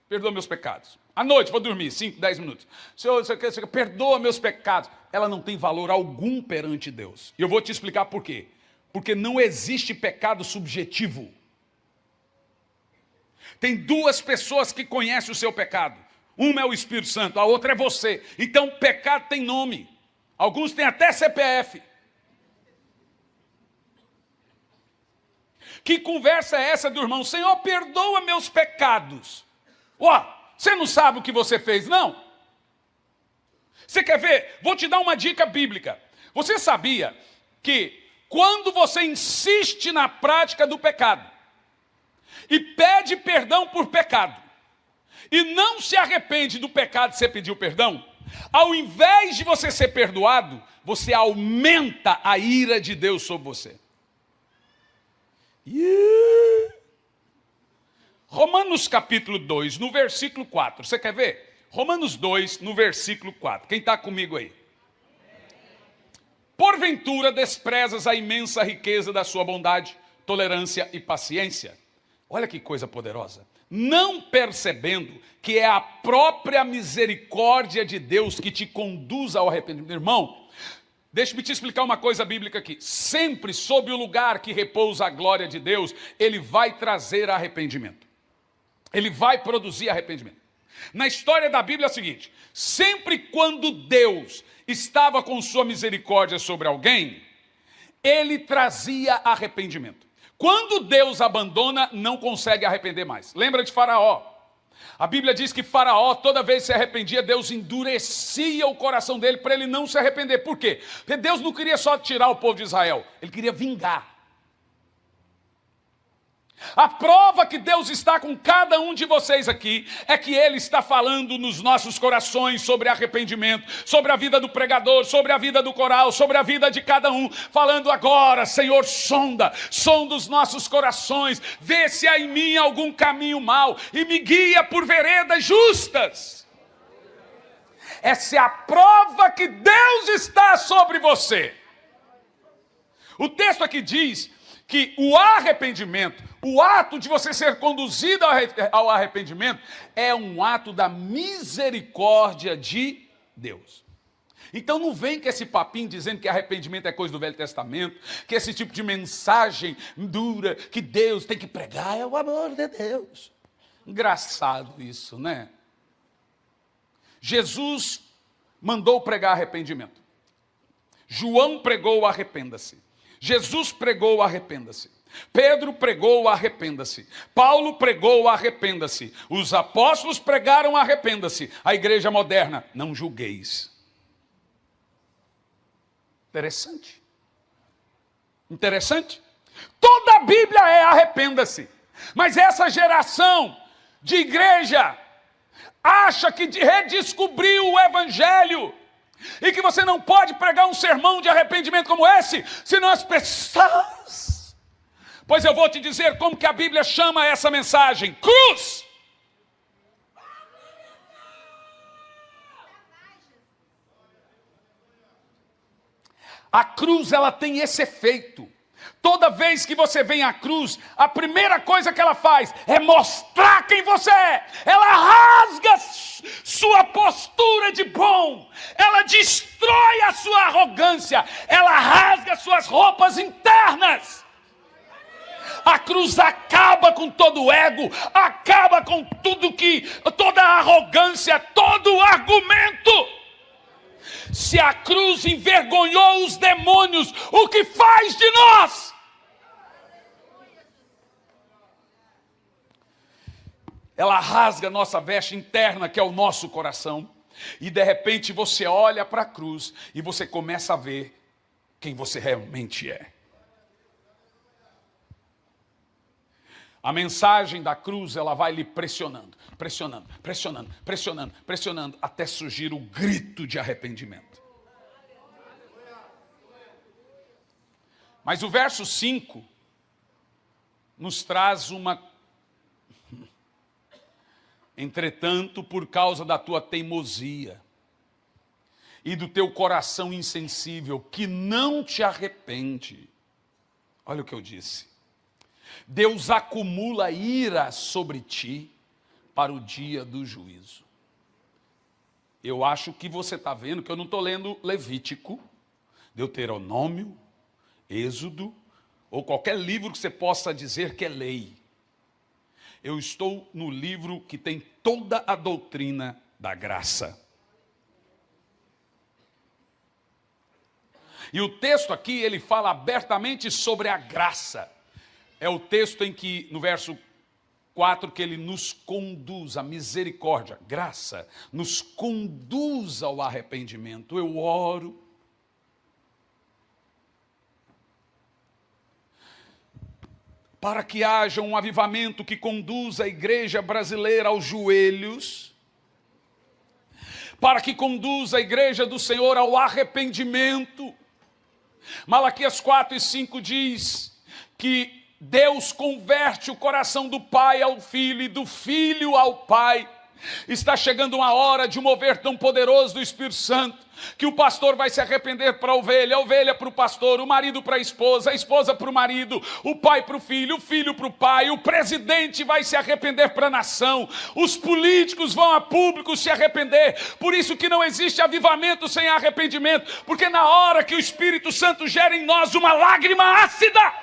perdoa meus pecados. À noite, vou dormir, 5, 10 minutos. Senhor, perdoa meus pecados. Ela não tem valor algum perante Deus. E eu vou te explicar por quê. Porque não existe pecado subjetivo. Tem duas pessoas que conhecem o seu pecado. Uma é o Espírito Santo, a outra é você. Então, pecado tem nome. Alguns têm até CPF. Que conversa é essa do irmão? Senhor, perdoa meus pecados. Você não sabe o que você fez, não? Você quer ver? Vou te dar uma dica bíblica. Você sabia que quando você insiste na prática do pecado, e pede perdão por pecado, e não se arrepende do pecado que você pediu perdão, ao invés de você ser perdoado, você aumenta a ira de Deus sobre você. Romanos capítulo 2, no versículo 4, você quer ver? Romanos 2, no versículo 4, quem está comigo aí? Porventura desprezas a imensa riqueza da sua bondade, tolerância e paciência. Olha que coisa poderosa. Não percebendo que é a própria misericórdia de Deus que te conduz ao arrependimento. Irmão, deixa-me te explicar uma coisa bíblica aqui. Sempre sob o lugar que repousa a glória de Deus, Ele vai trazer arrependimento. Ele vai produzir arrependimento. Na história da Bíblia é o seguinte: sempre quando Deus estava com sua misericórdia sobre alguém, ele trazia arrependimento. Quando Deus abandona, não consegue arrepender mais. Lembra de Faraó? A Bíblia diz que Faraó, toda vez que se arrependia, Deus endurecia o coração dele para ele não se arrepender. Por quê? Porque Deus não queria só tirar o povo de Israel, ele queria vingar. A prova que Deus está com cada um de vocês aqui é que Ele está falando nos nossos corações sobre arrependimento, sobre a vida do pregador, sobre a vida do coral, sobre a vida de cada um, falando agora: Senhor, sonda os nossos corações, vê se há em mim algum caminho mau e me guia por veredas justas. Essa é a prova que Deus está sobre você. O texto aqui diz que o arrependimento, o ato de você ser conduzido ao arrependimento, é um ato da misericórdia de Deus. Então não vem com esse papinho dizendo que arrependimento é coisa do Velho Testamento, que esse tipo de mensagem dura, que Deus tem que pregar, é o amor de Deus. Engraçado isso, né? Jesus mandou pregar arrependimento. João pregou arrependa-se. Jesus pregou arrependa-se. Pedro pregou arrependa-se. Paulo pregou arrependa-se. Os apóstolos pregaram arrependa-se. A igreja moderna, não julgueis. Interessante. Interessante. Toda a Bíblia é arrependa-se. Mas essa geração de igreja acha que redescobriu o evangelho e que você não pode pregar um sermão de arrependimento como esse, senão as pessoas... Pois eu vou te dizer como que a Bíblia chama essa mensagem: cruz. A cruz, ela tem esse efeito. Toda vez que você vem à cruz, a primeira coisa que ela faz é mostrar quem você é. Ela rasga sua postura de bom. Ela destrói a sua arrogância. Ela rasga suas roupas internas. A cruz acaba com todo o ego, acaba com toda a arrogância, todo o argumento. Se a cruz envergonhou os demônios, o que faz de nós? Ela rasga a nossa veste interna, que é o nosso coração, e de repente você olha para a cruz e você começa a ver quem você realmente é. A mensagem da cruz, ela vai lhe pressionando, até surgir o grito de arrependimento. Mas o verso 5 nos traz uma... Entretanto, por causa da tua teimosia e do teu coração insensível, que não te arrepende. Olha o que eu disse. Deus acumula ira sobre ti para o dia do juízo. Eu acho que você está vendo que eu não estou lendo Levítico, Deuteronômio, Êxodo, ou qualquer livro que você possa dizer que é lei. Eu estou no livro que tem toda a doutrina da graça. E o texto aqui, ele fala abertamente sobre a graça. É o texto em que, no verso 4, que ele nos conduz, a misericórdia, graça, nos conduz ao arrependimento. Eu oro. Para que haja um avivamento que conduza a igreja brasileira aos joelhos, para que conduza a igreja do Senhor ao arrependimento. Malaquias 4:5 diz que Deus converte o coração do pai ao filho e do filho ao pai. Está chegando uma hora de um mover tão poderoso do Espírito Santo, que o pastor vai se arrepender para a ovelha para o pastor, o marido para a esposa para o marido, o pai para o filho para o pai, o presidente vai se arrepender para a nação, os políticos vão a público se arrepender. Por isso que não existe avivamento sem arrependimento, porque na hora que o Espírito Santo gera em nós uma lágrima ácida,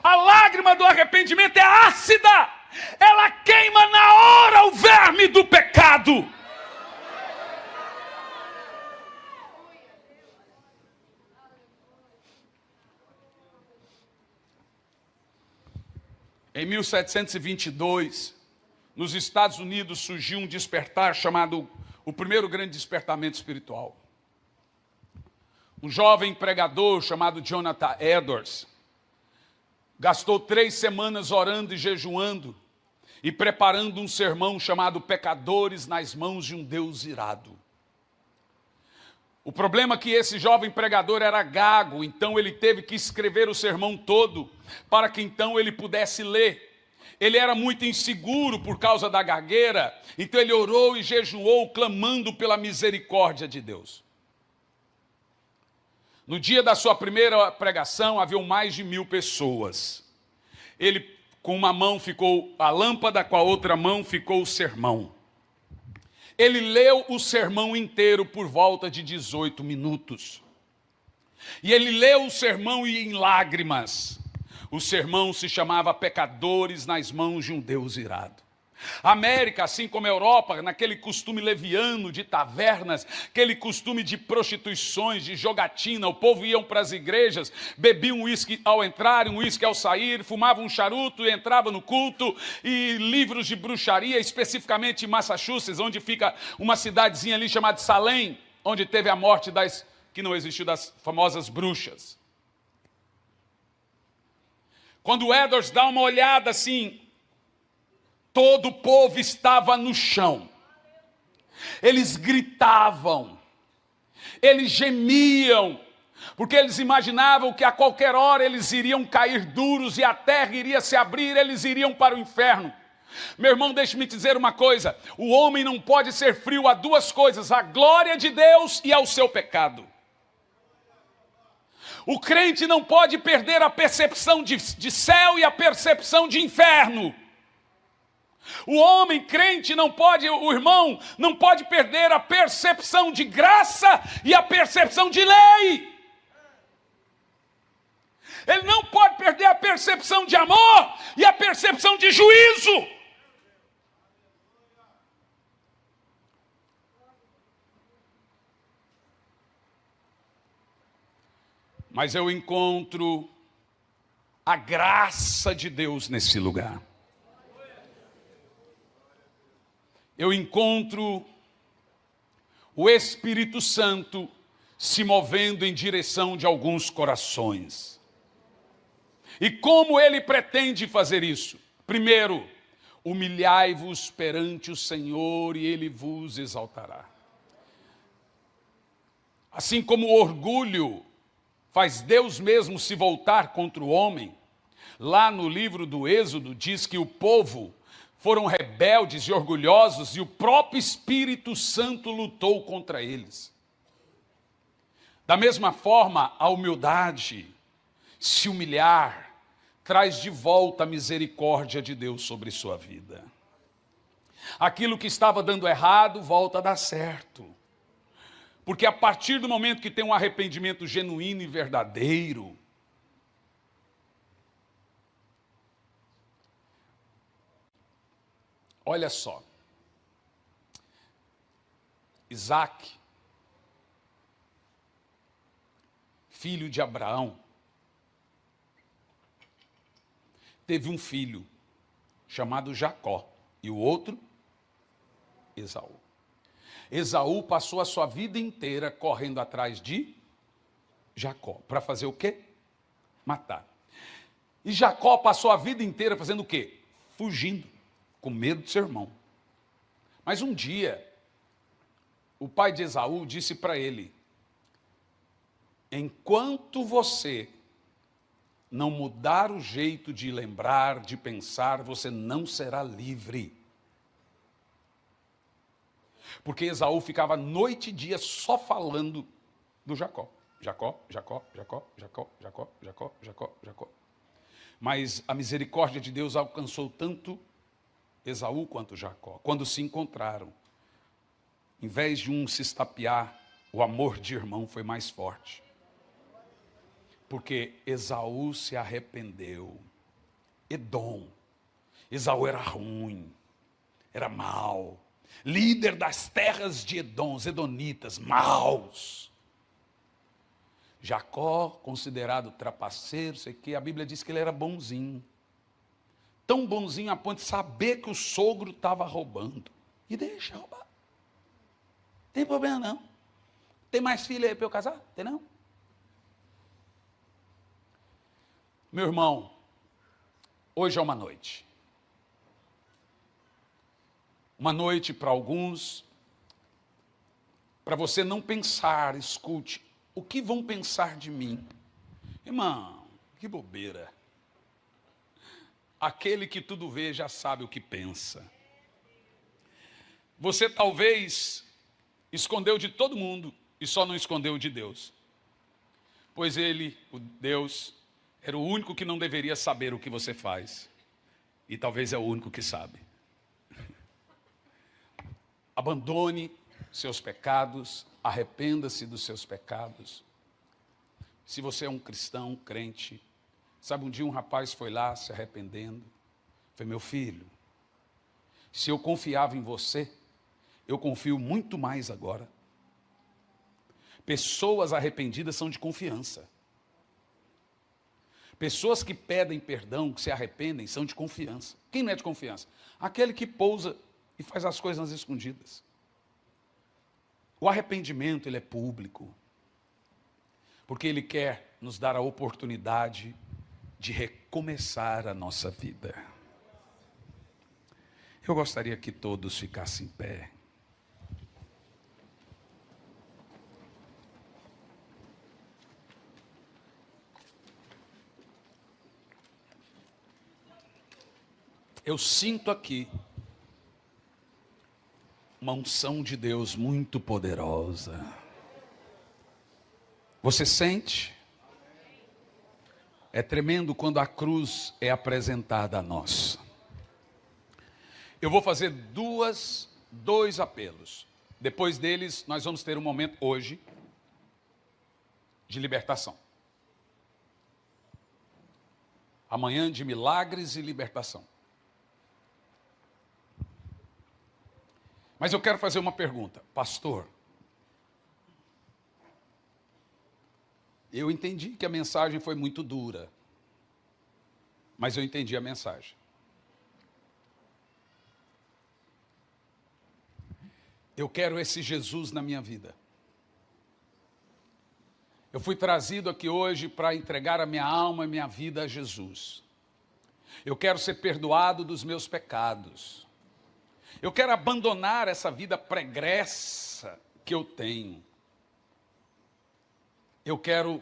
a lágrima do arrependimento é ácida. ela queima na hora o verme do pecado. Em 1722, nos Estados Unidos surgiu um despertar chamado o primeiro grande despertamento espiritual. Um jovem pregador chamado Jonathan Edwards gastou 3 semanas orando e jejuando e preparando um sermão chamado Pecadores nas Mãos de um Deus Irado. O problema é que esse jovem pregador era gago, então ele teve que escrever o sermão todo para que então ele pudesse ler. Ele era muito inseguro por causa da gagueira, então ele orou e jejuou, clamando pela misericórdia de Deus. No dia da sua primeira pregação, haviam mais de 1000 pessoas. Ele, com uma mão, ficou a lâmpada, com a outra mão ficou o sermão. Ele leu o sermão inteiro por volta de 18 minutos. E ele leu o sermão e em lágrimas. O sermão se chamava Pecadores nas Mãos de um Deus Irado. A América, assim como a Europa, naquele costume leviano de tavernas, aquele costume de prostituições, de jogatina, o povo ia para as igrejas, bebiam uísque ao entrar, um uísque ao sair, fumavam um charuto e entrava no culto, e livros de bruxaria, especificamente em Massachusetts, onde fica uma cidadezinha ali chamada Salem, onde teve a morte que não existiu, das famosas bruxas. Quando o Edwards dá uma olhada assim, todo o povo estava no chão. Eles gritavam, eles gemiam, porque eles imaginavam que a qualquer hora eles iriam cair duros e a terra iria se abrir, eles iriam para o inferno. Meu irmão, deixe-me dizer uma coisa: o homem não pode ser frio a 2 coisas, à glória de Deus e ao seu pecado. O crente não pode perder a percepção de céu e a percepção de inferno. O homem crente não pode, o irmão, não pode perder a percepção de graça e a percepção de lei. Ele não pode perder a percepção de amor e a percepção de juízo. Mas eu encontro a graça de Deus nesse lugar. Eu encontro o Espírito Santo se movendo em direção de alguns corações. E como ele pretende fazer isso? Primeiro, humilhai-vos perante o Senhor e ele vos exaltará. Assim como o orgulho faz Deus mesmo se voltar contra o homem, lá no livro do Êxodo diz que o povo foram rebeldes e orgulhosos e o próprio Espírito Santo lutou contra eles. Da mesma forma, a humildade, se humilhar, traz de volta a misericórdia de Deus sobre sua vida. Aquilo que estava dando errado, volta a dar certo. Porque a partir do momento que tem um arrependimento genuíno e verdadeiro, olha só, Isaac, filho de Abraão, teve um filho chamado Jacó e o outro, Esaú. Esaú passou a sua vida inteira correndo atrás de Jacó. Para fazer o quê? Matar. E Jacó passou a vida inteira fazendo o quê? Fugindo, com medo de seu irmão. Mas um dia, o pai de Esaú disse para ele: enquanto você não mudar o jeito de lembrar, de pensar, você não será livre. Porque Esaú ficava noite e dia só falando do Jacó. Jacó, Jacó, Jacó, Jacó, Jacó, Jacó, Jacó, Jacó. Mas a misericórdia de Deus alcançou tanto Esaú quanto Jacó. Quando se encontraram, em vez de um se estapear, o amor de irmão foi mais forte. Porque Esaú se arrependeu. Edom. Esaú era ruim, era mau, líder das terras de Edom, os edonitas, maus. Jacó, considerado trapaceiro, sei que, a Bíblia diz que ele era bonzinho. Tão bonzinho a ponto de saber que o sogro estava roubando. E deixa roubar. Não tem problema não. Tem mais filho aí para eu casar? Tem não? Meu irmão, hoje é uma noite. Uma noite para alguns, para você não pensar, escute, o que vão pensar de mim? Irmão, que bobeira. Aquele que tudo vê já sabe o que pensa. Você talvez escondeu de todo mundo e só não escondeu de Deus. Pois ele, o Deus, era o único que não deveria saber o que você faz. E talvez é o único que sabe. Abandone seus pecados, arrependa-se dos seus pecados. Se você é um cristão, crente, sabe, um dia um rapaz foi lá se arrependendo. Foi: meu filho, se eu confiava em você, eu confio muito mais agora. Pessoas arrependidas são de confiança. Pessoas que pedem perdão, que se arrependem, são de confiança. Quem não é de confiança? Aquele que pousa e faz as coisas nas escondidas. O arrependimento, ele é público. Porque ele quer nos dar a oportunidade de recomeçar a nossa vida. Eu gostaria que todos ficassem em pé. Eu sinto aqui uma unção de Deus muito poderosa. Você sente? É tremendo quando a cruz é apresentada a nós. Eu vou fazer dois apelos. Depois deles, nós vamos ter um momento hoje de libertação. Amanhã de milagres e libertação. Mas eu quero fazer uma pergunta. Pastor, eu entendi que a mensagem foi muito dura, mas eu entendi a mensagem. Eu quero esse Jesus na minha vida. Eu fui trazido aqui hoje para entregar a minha alma e minha vida a Jesus. Eu quero ser perdoado dos meus pecados. Eu quero abandonar essa vida pregressa que eu tenho. Eu quero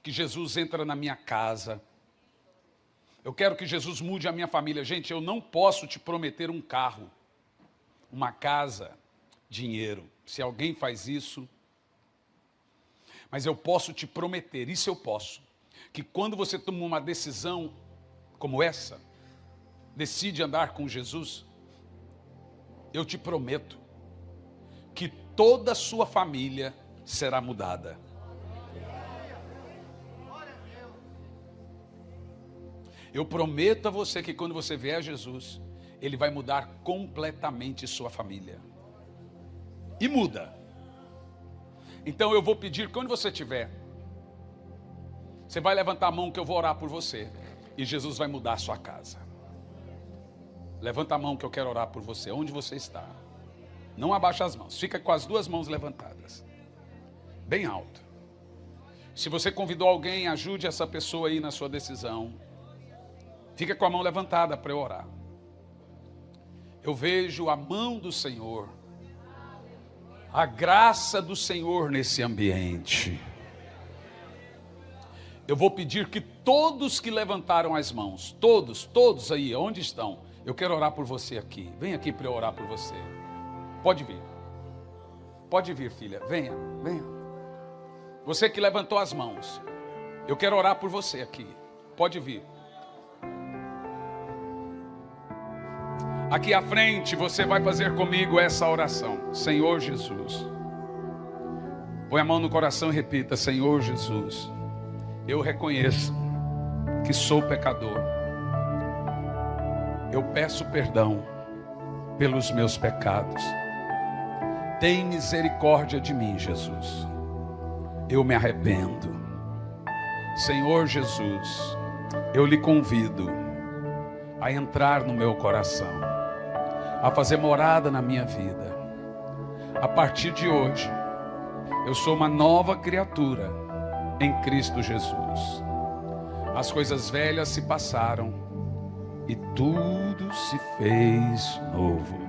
que Jesus entre na minha casa. Eu quero que Jesus mude a minha família. Gente, eu não posso te prometer um carro, uma casa, dinheiro. Se alguém faz isso, mas eu posso te prometer, isso eu posso, que quando você toma uma decisão como essa, decide andar com Jesus, eu te prometo que toda a sua família será mudada. Eu prometo a você que quando você vier a Jesus, Ele vai mudar completamente sua família. E muda. Então eu vou pedir que onde você estiver, você vai levantar a mão que eu vou orar por você. E Jesus vai mudar a sua casa. Levanta a mão que eu quero orar por você, onde você está. Não abaixa as mãos, fica com as duas mãos levantadas. Bem alto. Se você convidou alguém, ajude essa pessoa aí na sua decisão. Fica com a mão levantada para eu orar. Eu vejo a mão do Senhor, a graça do Senhor nesse ambiente. Eu vou pedir que todos que levantaram as mãos, todos aí, onde estão, eu quero orar por você aqui. Vem aqui para eu orar por você. Pode vir. Pode vir, filha. Venha. Você que levantou as mãos, eu quero orar por você aqui. Pode vir. Aqui à frente você vai fazer comigo essa oração. Senhor Jesus. Põe a mão no coração e repita: Senhor Jesus, eu reconheço que sou pecador. eu peço perdão pelos meus pecados. Tem misericórdia de mim, Jesus. Eu me arrependo. Senhor Jesus, eu lhe convido a entrar no meu coração, a fazer morada na minha vida. A partir de hoje, eu sou uma nova criatura em Cristo Jesus. As coisas velhas se passaram e tudo se fez novo.